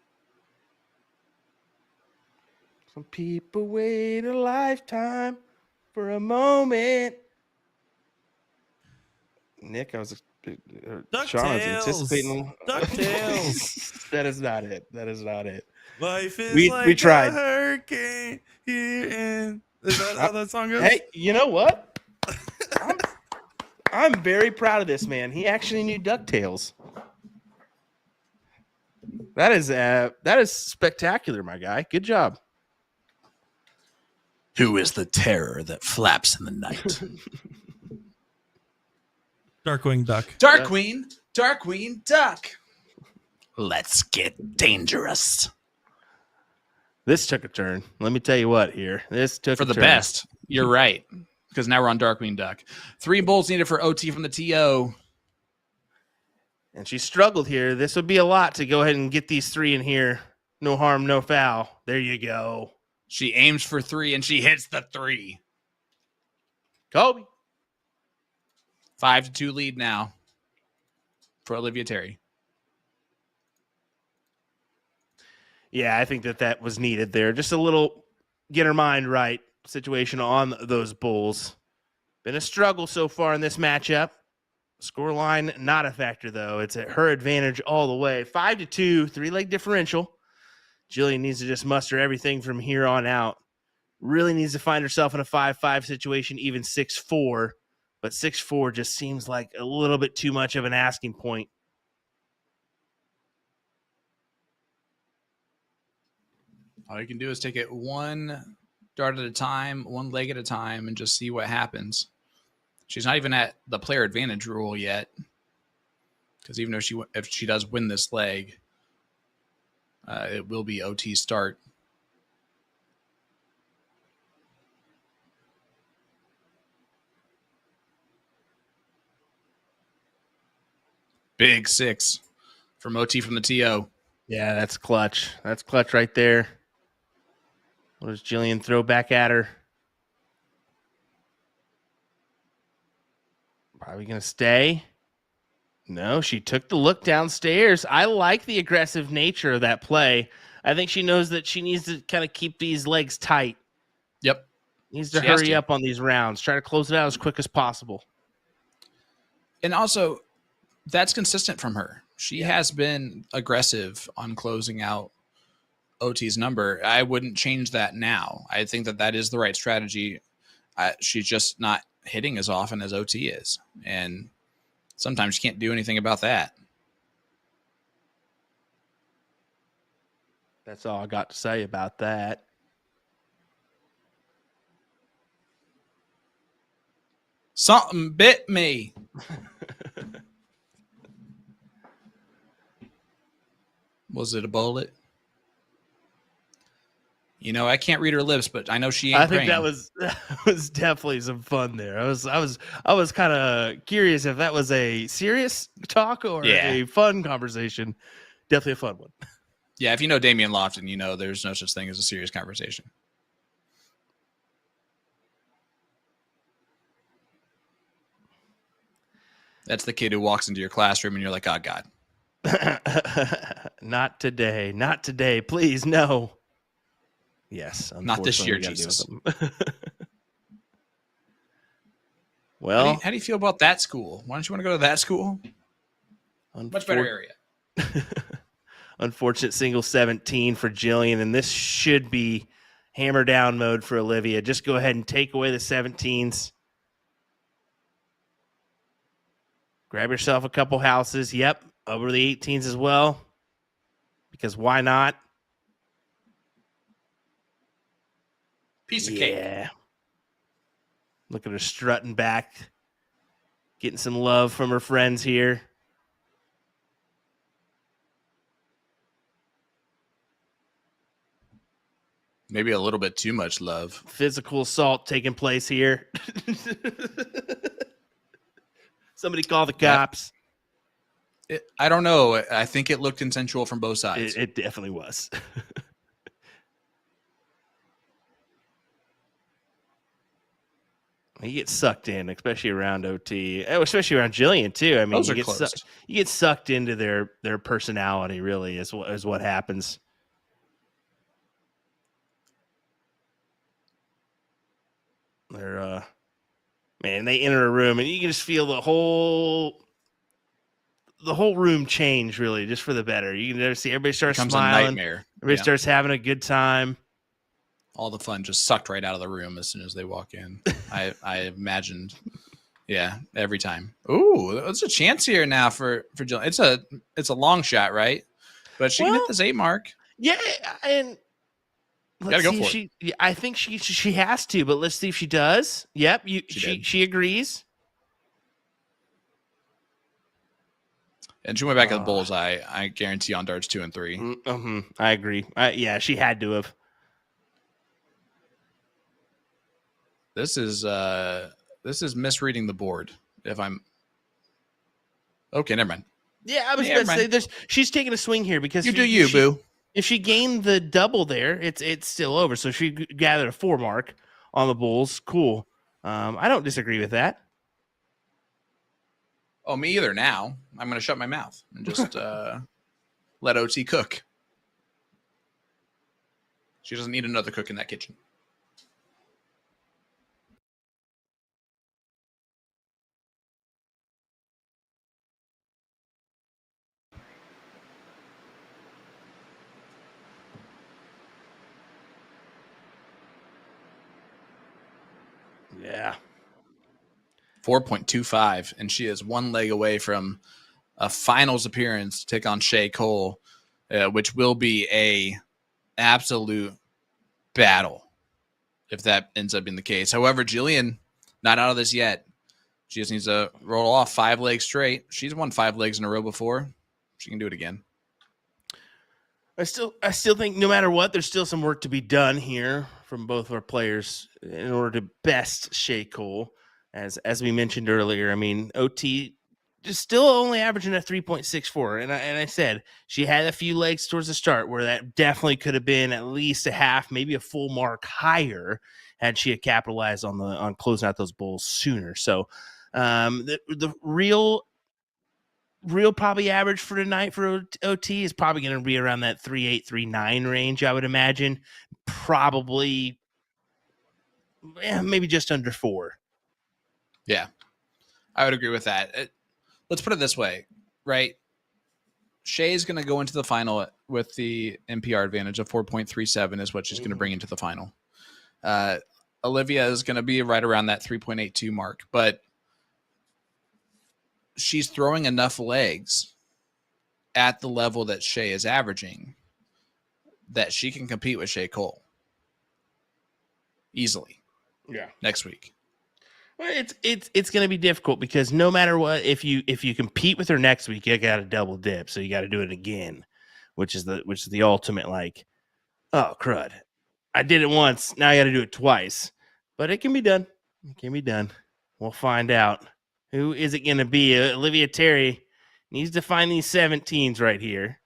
Some people wait a lifetime for a moment. Nick, Sean was anticipating. DuckTales. That is not it. That is not it. Life is We tried. a hurricane here in. Is that how that song goes? Hey, you know what? I'm very proud of this man. He actually knew DuckTales. That is spectacular, my guy. Good job. Who is the terror that flaps in the night? Darkwing Duck. Darkwing Duck. Let's get dangerous. This took a turn. Let me tell you what here. This took for a the turn. best. You're right. Because now we're on Darkwing Duck. 3 bulls needed for OT from the TO. And she struggled here. This would be a lot to go ahead and get these 3 in here. No harm, no foul. There you go. She aims for 3 and she hits the 3. Kobe. 5-2 lead now for Olivia Terry. Yeah, I think that was needed there. Just a little get her mind right situation on those bulls. Been a struggle so far in this matchup. Scoreline not a factor, though. It's at her advantage all the way. 5-2, 3-leg differential. Jillian needs to just muster everything from here on out. Really needs to find herself in a 5-5 situation, even 6-4. But 6-4 just seems like a little bit too much of an asking point. All you can do is take it one dart at a time, one leg at a time, and just see what happens. She's not even at the player advantage rule yet. Because even if she does win this leg, it will be OT start. Big 6 from OT from the TO. Yeah, that's clutch. That's clutch right there. What does Jillian throw back at her? Probably going to stay. No, she took the look downstairs. I like the aggressive nature of that play. I think she knows that she needs to kind of keep these legs tight. Yep. Needs to hurry up on these rounds. Try to close it out as quick as possible. And also, that's consistent from her. She has been aggressive on closing out OT's number. I wouldn't change that now. I think that is the right strategy. She's just not hitting as often as OT is. And sometimes you can't do anything about that. That's all I got to say about that. Something bit me. Was it a bullet? You know, I can't read her lips, but I know she ain't praying. That was definitely some fun there. I was kind of curious if that was a serious talk or a fun conversation. Definitely a fun one. Yeah, if you know Damian Lofton, you know there's no such thing as a serious conversation. That's the kid who walks into your classroom and you're like, oh, God. Not today. Not today. Please, no. Yes. Not this year, Jesus. Well, how do you feel about that school? Why don't you want to go to that school? Much better area. Unfortunate single 17 for Jillian, and this should be hammer down mode for Olivia. Just go ahead and take away the 17s. Grab yourself a couple houses. Yep. Over the 18s as well. Because why not? Piece of cake. Yeah. Look at her strutting back, getting some love from her friends here. Maybe a little bit too much love. Physical assault taking place here. Somebody call the cops. I don't know. I think it looked consensual from both sides. It definitely was. You get sucked in, especially around OT, especially around Jillian too. I mean, Those are closed. You get sucked into their personality. Really, is what happens. They're man, they enter a room and you can just feel the whole room change, really, just for the better. You can never see everybody starts smiling. A nightmare. Everybody starts having a good time. All the fun just sucked right out of the room as soon as they walk in. I imagined, yeah, every time. Ooh, there's a chance here now for Jillian. It's a long shot, right? But she can hit this 8 mark. Yeah, and gotta go for it. I think she has to, but let's see if she does. Yep, she agrees. And she went back at the bullseye. I guarantee on darts 2 and 3. I agree. Yeah, she had to have. This is misreading the board. If I'm okay, never mind. Yeah, I was going to say she's taking a swing here because boo. If she gained the double there, it's still over. So she gathered a 4 mark on the bulls. Cool. I don't disagree with that. Oh, me either. Now I'm going to shut my mouth and just let OT cook. She doesn't need another cook in that kitchen. Yeah. 4.25, and she is 1 leg away from a finals appearance to take on Shay Cole, which will be a absolute battle if that ends up being the case. However, Jillian, not out of this yet. She just needs to roll off 5 legs straight. She's won 5 legs in a row before. She can do it again. I still think no matter what, there's still some work to be done here from both of our players in order to best Shay Cole. As we mentioned earlier, I mean, OT just still only averaging a 3.64. And I said she had a few legs towards the start where that definitely could have been at least a half, maybe a full mark higher had she had capitalized on closing out those bulls sooner. So the real probably average for tonight for OT is probably going to be around that 3.8, 3.9 range, I would imagine. Probably maybe just under 4. Yeah, I would agree with that. Let's put it this way, right? Shay is going to go into the final with the NPR advantage of 4.37 is what she's going to bring into the final. Olivia is going to be right around that 3.82 mark, but she's throwing enough legs at the level that Shay is averaging that she can compete with Shay Cole easily. Yeah, next week. Well, it's going to be difficult because no matter what, if you compete with her next week, you got to double dip, so you got to do it again, which is the ultimate like, oh crud, I did it once, now I got to do it twice, but it can be done. It can be done. We'll find out. Who is it going to be? Olivia Terry needs to find these 17s right here.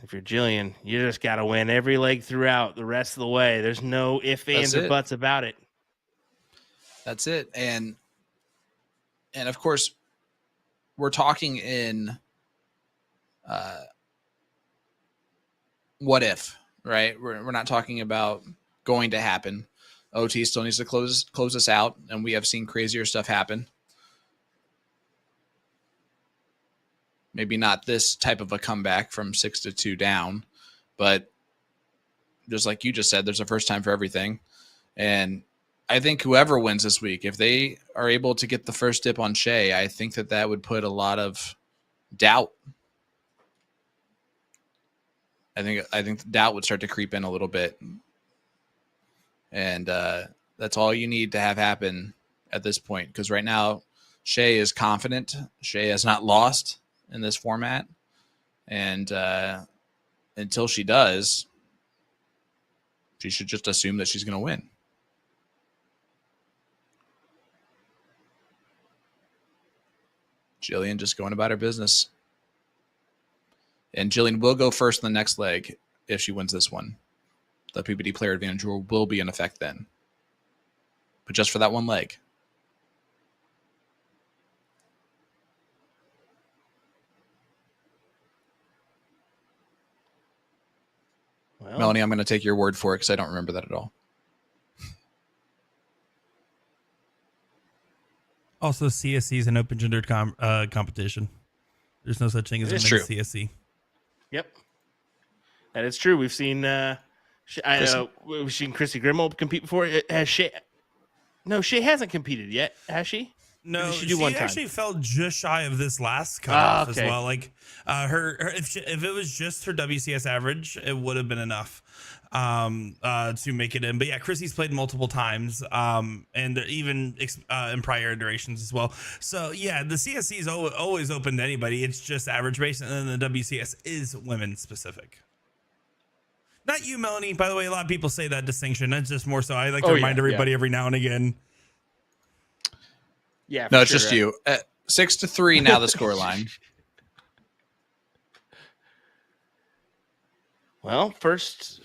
If you're Jillian, you just got to win every leg throughout the rest of the way. There's no ifs, ands, or buts about it. That's it. And of course, we're talking in what if, right? We're not talking about going to happen. OT still needs to close us out, and we have seen crazier stuff happen. Maybe not this type of a comeback from 6-2 down, but just like you just said, there's a first time for everything. And I think whoever wins this week, if they are able to get the first dip on Shay, I think that would put a lot of doubt I think doubt would start to creep in a little bit. And that's all you need to have happen at this point. Because right now, Shea is confident. Shea has not lost in this format. And until she does, she should just assume that she's going to win. Jillian just going about her business. And Jillian will go first in the next leg if she wins this one. The PBD player advantage will be in effect then. But just for that one leg. Well, Melanie, I'm going to take your word for it because I don't remember that at all. Also, CSC is an open gendered competition. There's no such thing as a men's CSC. Yep. That is true. We've seen we've seen Chrissy Grimmel compete before. Has she? No, she hasn't competed yet, has she? No, she actually fell just shy of this last cutoff as well. Like if it was just her WCS average, it would have been enough to make it in. But yeah, Chrissy's played multiple times, and even in prior iterations as well. So yeah, the CSC is always open to anybody. It's just average based, and then the WCS is women specific. Not you, Melanie. By the way, a lot of people say that distinction. That's just more so I like to remind everybody every now and again. Yeah, no, it's just you. 6-3 now. The score line. Well, first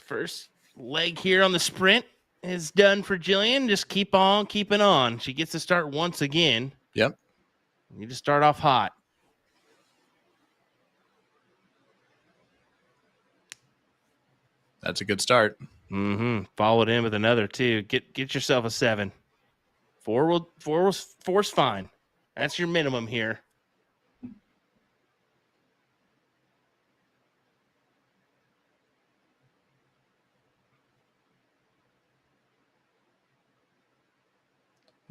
leg here on the sprint is done for Jillian. Just keep on keeping on. She gets to start once again. Yep. You just start off hot. That's a good start. Mm-hmm. Followed in with another two. Get yourself a 7. Four's fine. That's your minimum here.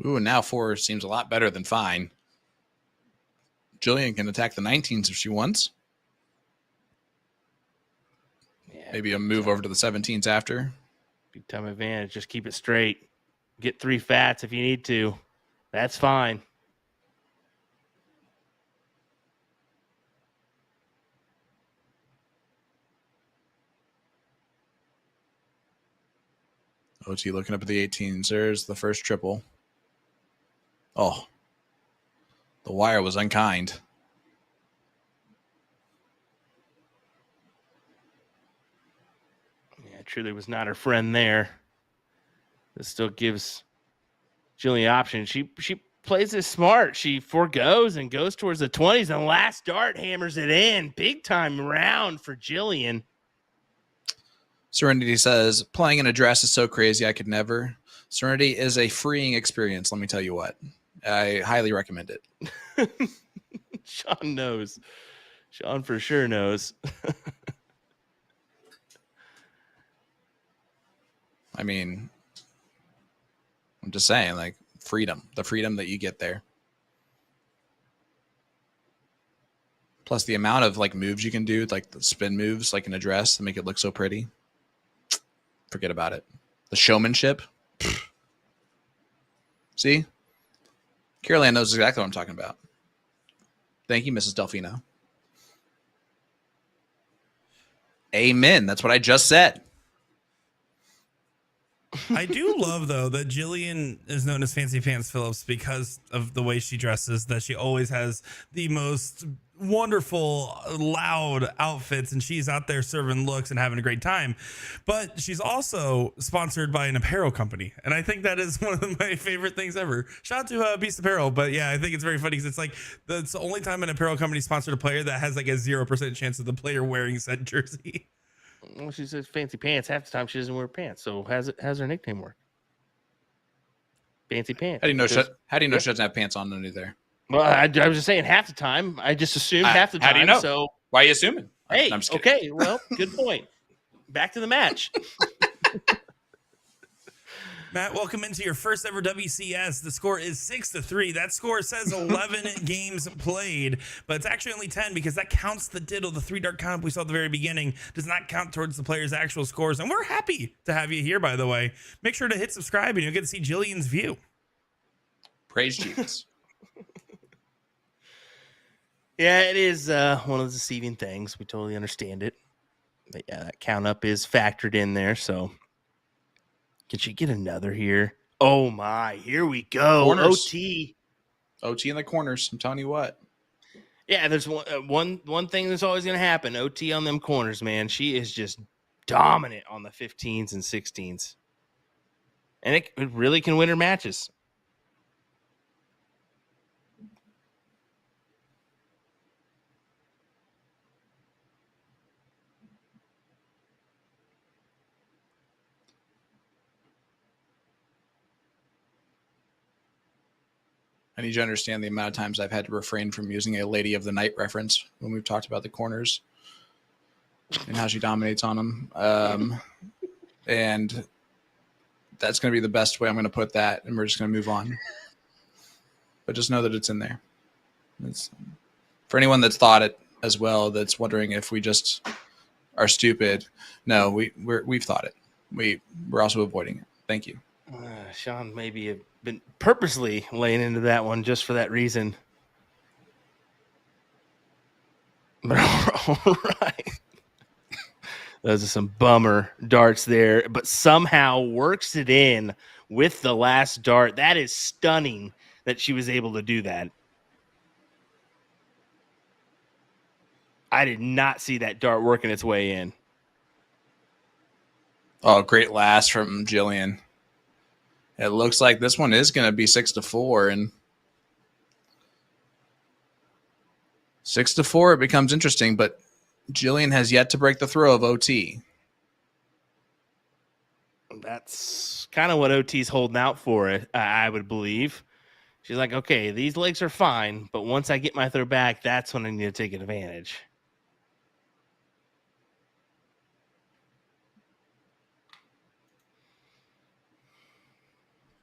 Ooh, and now 4 seems a lot better than fine. Jillian can attack the 19s if she wants. Yeah, maybe a move over to the 17s after. Big time advantage. Just keep it straight. Get 3 fats if you need to. That's fine. OT looking up at the 18s. There's the first triple. Oh, the wire was unkind. Yeah, truly was not her friend there. This still gives Jillian option. She plays this smart. She forgoes and goes towards the 20s, and last dart hammers it in. Big time round for Jillian. Serenity says, playing an address is so crazy I could never. Serenity is a freeing experience, let me tell you what. I highly recommend it. Sean knows. Sean for sure knows. I mean, I'm just saying, like, the freedom that you get there. Plus the amount of like moves you can do, like the spin moves, like an address to make it look so pretty. Forget about it. The showmanship. See? Caroline knows exactly what I'm talking about. Thank you, Mrs. Delfino. Amen. That's what I just said. I do love, though, that Jillian is known as Fancy Pants Phillips because of the way she dresses, that she always has the most wonderful, loud outfits, and she's out there serving looks and having a great time. But she's also sponsored by an apparel company, and I think that is one of my favorite things ever. Shout out to Beast Apparel, but yeah, I think it's very funny because it's like that's the only time an apparel company sponsored a player that has like a 0% chance of the player wearing said jersey. Well, she says fancy pants. Half the time she doesn't wear pants. So how's her nickname work? Fancy pants. How do you know she doesn't have pants on under there? Well, I was just saying half the time. I just assumed half the time. How do you know? So why are you assuming? Hey, I'm just kidding. Okay. Well, good point. Back to the match. Matt, welcome into your first ever WCS. The score is 6-3. That score says 11 games played, but it's actually only 10 because that counts the diddle. The 3-dart count we saw at the very beginning does not count towards the player's actual scores. And we're happy to have you here, by the way. Make sure to hit subscribe and you'll get to see Jillian's view. Praise Jesus. Yeah, it is one of the deceiving things. We totally understand it. But yeah, that count up is factored in there. So can she get another here? Oh my, here we go. Corners. OT. OT in the corners. I'm telling you what. Yeah, there's one thing that's always going to happen. OT on them corners, man. She is just dominant on the 15s and 16s. And it really can win her matches. I need you to understand the amount of times I've had to refrain from using a Lady of the Night reference when we've talked about the corners and how she dominates on them. And that's going to be the best way I'm going to put that, and we're just going to move on. But just know that it's in there. It's, for anyone that's thought it as well, that's wondering if we just are stupid, no, we've thought it. We're also avoiding it. Thank you. Sean maybe have been purposely laying into that one just for that reason. But all right. Those are some bummer darts there, but somehow works it in with the last dart. That is stunning that she was able to do that. I did not see that dart working its way in. Oh, great last from Jillian. It looks like this one is going to be 6-4, and 6-4, it becomes interesting, but Jillian has yet to break the throw of OT. That's kind of what OT's holding out for, I would believe. She's like, okay, these legs are fine, but once I get my throw back, that's when I need to take advantage.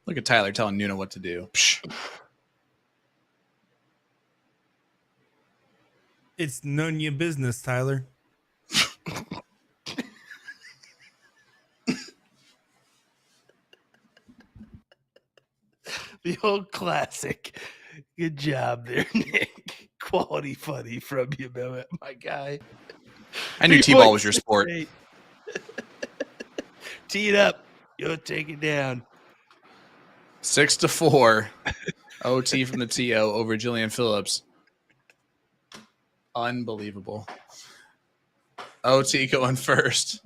Look at Tyler telling Nuna what to do. Psh. It's none of your business, Tyler. The old classic. Good job there, Nick. Quality funny from you, my guy. I knew T-ball was your sport. Tee it up. You'll take it down. 6-4. OT from the TO over Jillian Phillips. Unbelievable. OT going first.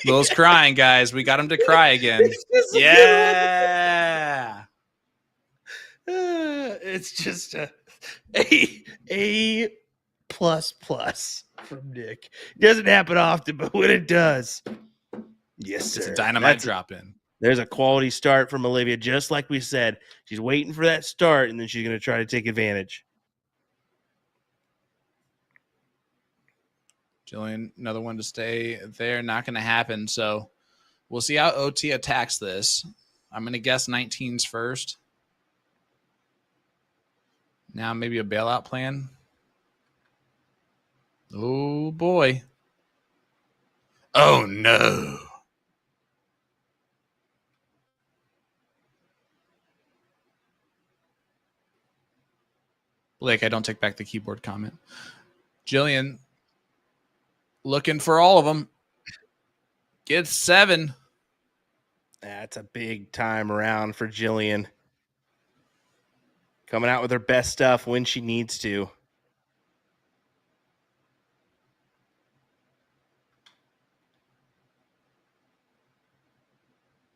Will's crying, guys. We got him to cry again. Yeah. It's just a plus from Nick. It doesn't happen often, but when it does, yes, sir. It's a dynamite drop in. There's a quality start from Olivia, just like we said. She's waiting for that start, and then she's going to try to take advantage. Jillian, another one to stay there. Not going to happen. So we'll see how OT attacks this. I'm going to guess 19's first. Now maybe a bailout plan. Oh, boy. Oh, no. Blake, I don't take back the keyboard comment. Jillian, looking for all of them. Gets 7. That's a big time around for Jillian. Coming out with her best stuff when she needs to.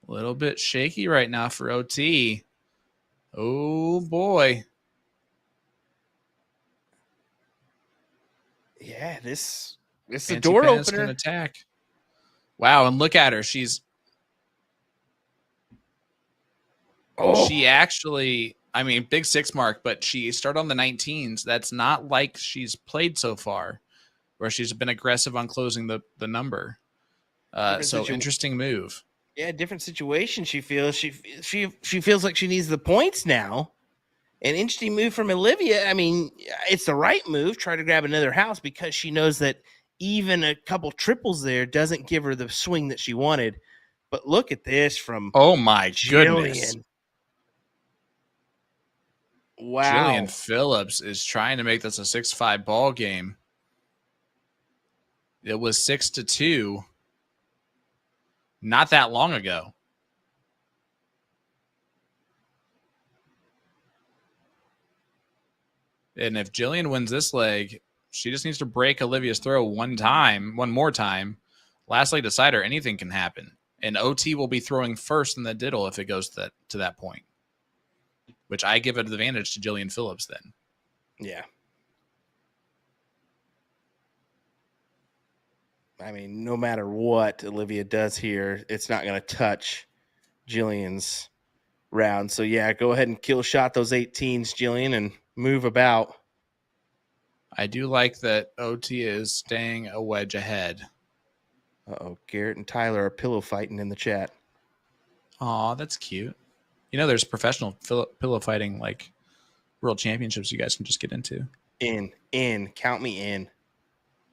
A little bit shaky right now for OT. Oh, boy. Yeah, this is a Fancy door Pants opener. can attack. Wow, and look at her. She's she actually, I mean, big 6 mark, but she started on the 19s. That's not like she's played so far. where she's been aggressive on closing the number. So interesting move. Yeah, different situation. She feels she feels like she needs the points now. An interesting move from Olivia. I mean, it's the right move. Try to grab another house because she knows that even a couple triples there doesn't give her the swing that she wanted. But look at this from Oh my Jillian. goodness. Wow. Jillian Phillips is trying to make this a 6-5 ball game. It was 6-2 not that long ago. And if Jillian wins this leg, she just needs to break Olivia's throw one more time. Last leg decider, anything can happen. And OT will be throwing first in the diddle if it goes to that point, which I give an advantage to Jillian Phillips then. Yeah. I mean, no matter what Olivia does here, it's not going to touch Jillian's round. So, yeah, go ahead and kill shot those 18s, Jillian, and move about. I do like that OT is staying a wedge ahead. Uh-oh, Garrett and Tyler are pillow fighting in the chat. Aw, that's cute. You know, there's professional pillow fighting, like world championships you guys can just get into. Count me in.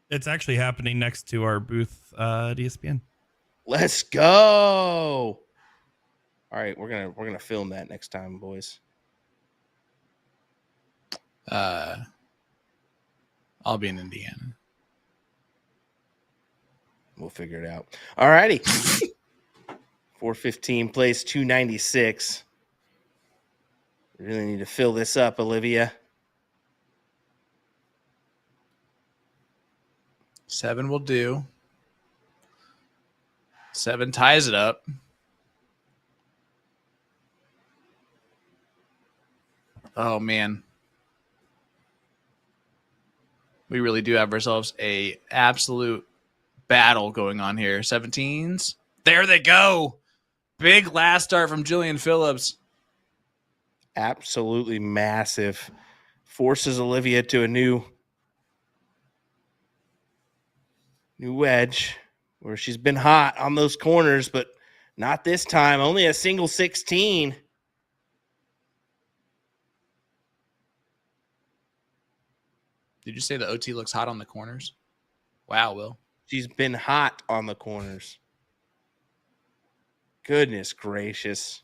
It's actually happening next to our booth at ESPN. Let's go. All right, we're gonna film that next time, boys. I'll be in Indiana. We'll figure it out. All righty. 415 plays 296. We really need to fill this up, Olivia. 7 will do. 7 ties it up. Oh, man. We really do have ourselves a absolute battle going on here. 17s. There they go. Big last start from Jillian Phillips. Absolutely massive. Forces Olivia to a new wedge where she's been hot on those corners, but not this time. Only a single 16. Did you say the OT looks hot on the corners? Wow, Will. She's been hot on the corners. Goodness gracious.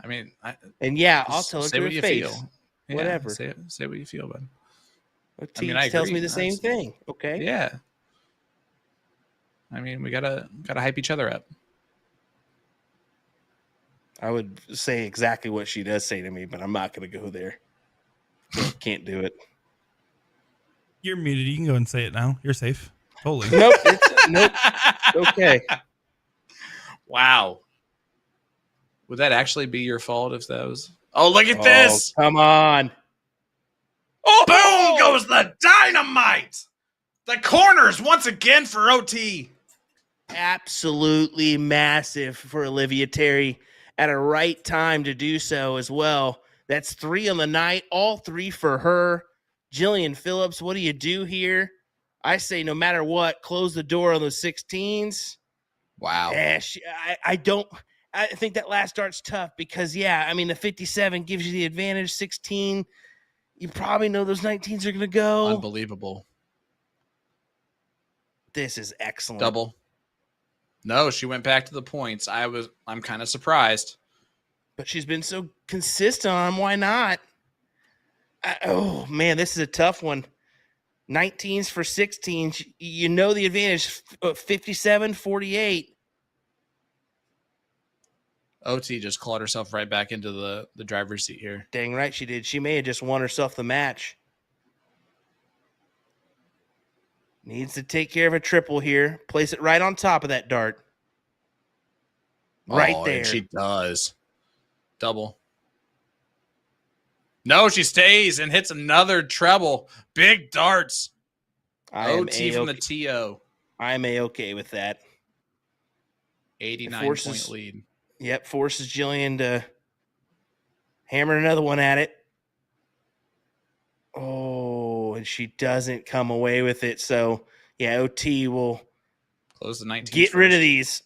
I mean, I'll tell her to her face. Feel. Yeah, whatever. Say what you feel, bud. OT tells me the same thing. Okay. Yeah. I mean, we gotta hype each other up. I would say exactly what she does say to me, but I'm not going to go there. Can't do it. You're muted. You can go and say it now. You're safe. Totally. Nope. Okay. Wow. Would that actually be your fault if that was? Oh, look at this! Come on. Oh, boom goes the dynamite. The corners once again for OT. Absolutely massive for Olivia Terry at a right time to do so as well. That's 3 on the night, all 3 for her. Jillian Phillips, what do you do here? I say no matter what, close the door on those 16s. Wow. I think that last start's tough because, the 57 gives you the advantage. 16, you probably know those 19s are going to go. Unbelievable. This is excellent. Double. No, she went back to the points. I'm kind of surprised. But she's been so consistent on why not? Oh, man, this is a tough one. 19s for 16s. You know the advantage. 57, 48. OT just clawed herself right back into the driver's seat here. Dang right she did. She may have just won herself the match. Needs to take care of a triple here. Place it right on top of that dart. Right there. And she does. Double. No, she stays and hits another treble. Big darts. OT from the TO. I'm A-okay with that. 89-point lead. Yep, forces Jillian to hammer another one at it. Oh, and she doesn't come away with it. So, yeah, OT will Close the 19th. get rid of these.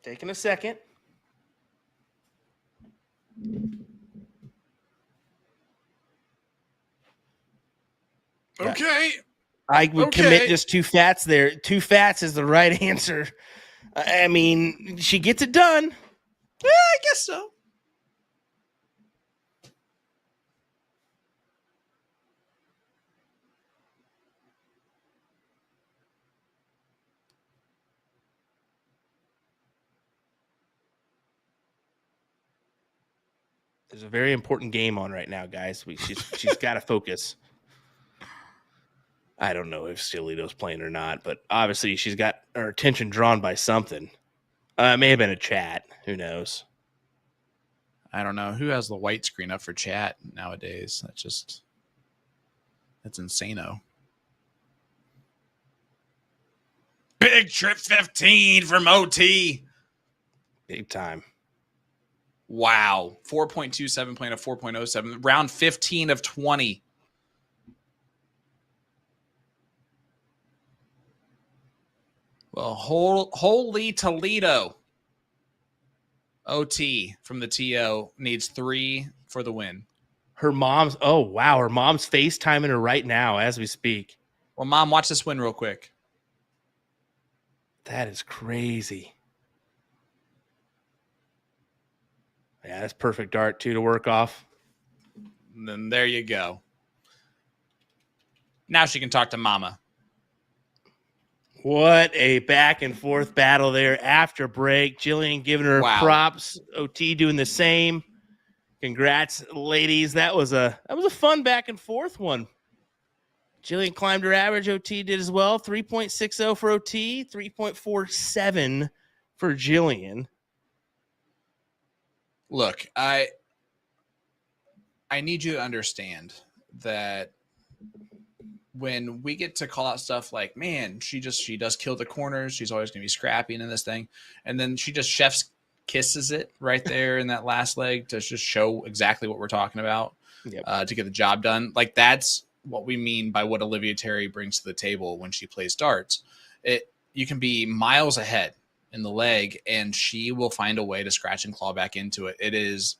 Taking a second. Okay. I would commit just 2 fats there. 2 fats is the right answer. I mean, she gets it done. Yeah, I guess so. There's a very important game on right now, guys. She's got to focus. I don't know if Ciolito's playing or not, but obviously she's got her attention drawn by something. It may have been a chat. Who knows? I don't know. Who has the white screen up for chat nowadays? That's insano. Big trip 15 from OT. Big time. Wow. 4.27 playing a 4.07. Round 15 of 20. Well, holy Toledo. OT from the TO needs 3 for the win. Her mom's FaceTiming her right now as we speak. Well, Mom, watch this win real quick. That is crazy. Yeah, that's perfect dart, too, to work off. And then there you go. Now she can talk to Mama. What a back and forth battle there after break. Jillian giving her props. OT doing the same. Congrats, ladies. That was a fun back and forth one. Jillian climbed her average. OT did as well. 3.60 for OT, 3.47 for Jillian. Look, I need you to understand that when we get to call out stuff like, man, she does kill the corners. She's always going to be scrappy in this thing. And then she just chef's kisses it right there in that last leg to just show exactly what we're talking about. To get the job done. Like, that's what we mean by what Olivia Terry brings to the table when she plays darts. You can be miles ahead in the leg and she will find a way to scratch and claw back into it. It is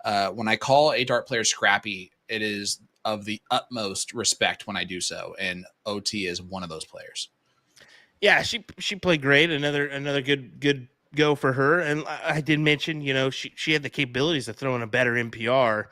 when I call a dart player scrappy, it is of the utmost respect when I do so, and OT is one of those players. Yeah, she played great. Another good go for her. And I did mention, she had the capabilities of throwing a better NPR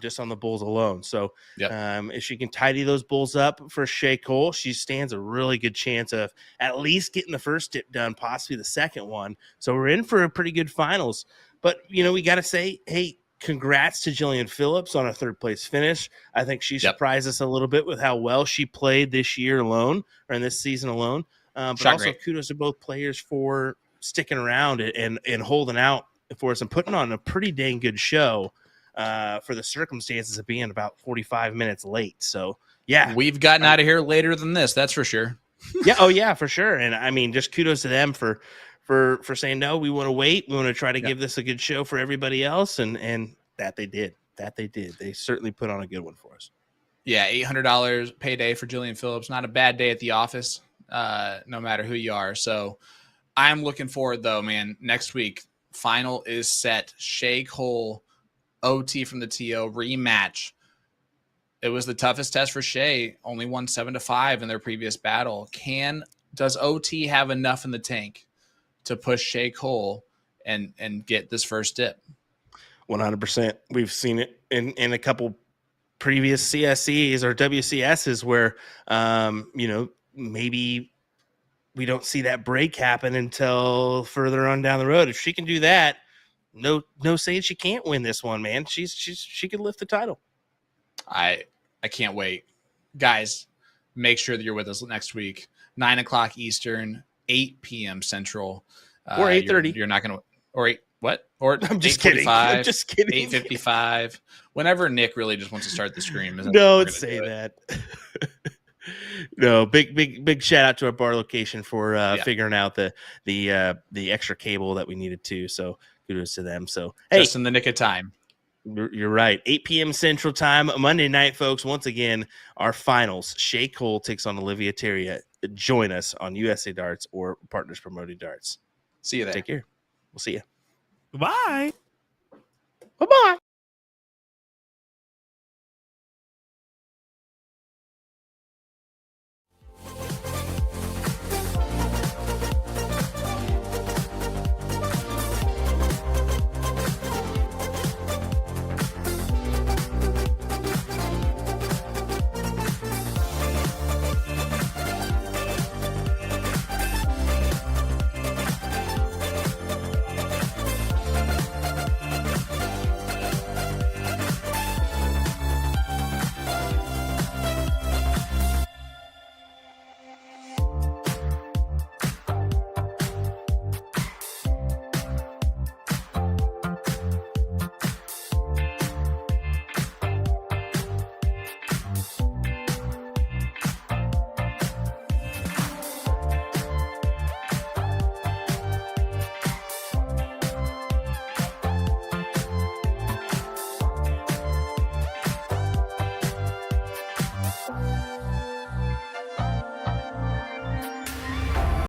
just on the bulls alone. So if she can tidy those bulls up for Shea Cole, she stands a really good chance of at least getting the first dip done, possibly the second one. So we're in for a pretty good finals. But we got to say, hey, congrats to Jillian Phillips on a 3rd place finish. I think she surprised us a little bit with how well she played this year alone, or in this season alone. But also great. Kudos to both players for sticking around and holding out for us and putting on a pretty dang good show for the circumstances of being about 45 minutes late. So, yeah. We've gotten out of here later than this, that's for sure. Yeah, oh, yeah, for sure. And, I mean, just kudos to them for saying, no, we want to wait. We want to try to give this a good show for everybody else. And that they did. They certainly put on a good one for us. Yeah, $800 payday for Jillian Phillips. Not a bad day at the office, no matter who you are. So I'm looking forward, though, man. Next week, final is set. Shea Cole, OT from the TO, rematch. It was the toughest test for Shea. Only won 7-5 in their previous battle. Does OT have enough in the tank to push Shea Cole and get this first dip? 100%. We've seen it in a couple previous CSEs or WCSs where, maybe we don't see that break happen until further on down the road. If she can do that, no saying she can't win this one, man. She could lift the title. I can't wait. Guys, make sure that you're with us next week. 9:00 Eastern, 8 p.m. Central. Or 8:30. You're not going to – or 8 – what? Or I'm just kidding. 8:55. Whenever Nick really just wants to start the scream. Don't say that. No, big shout out to our bar location for figuring out the extra cable that we needed to. So kudos to them. So hey, just in the nick of time. You're right. 8 p.m. Central Time, Monday night, folks. Once again, our finals. Shay Cole takes on Olivia Terrier. Join us on USA Darts or Partners Promoting Darts. See you there. Take care. We'll see you. Bye. Bye-bye.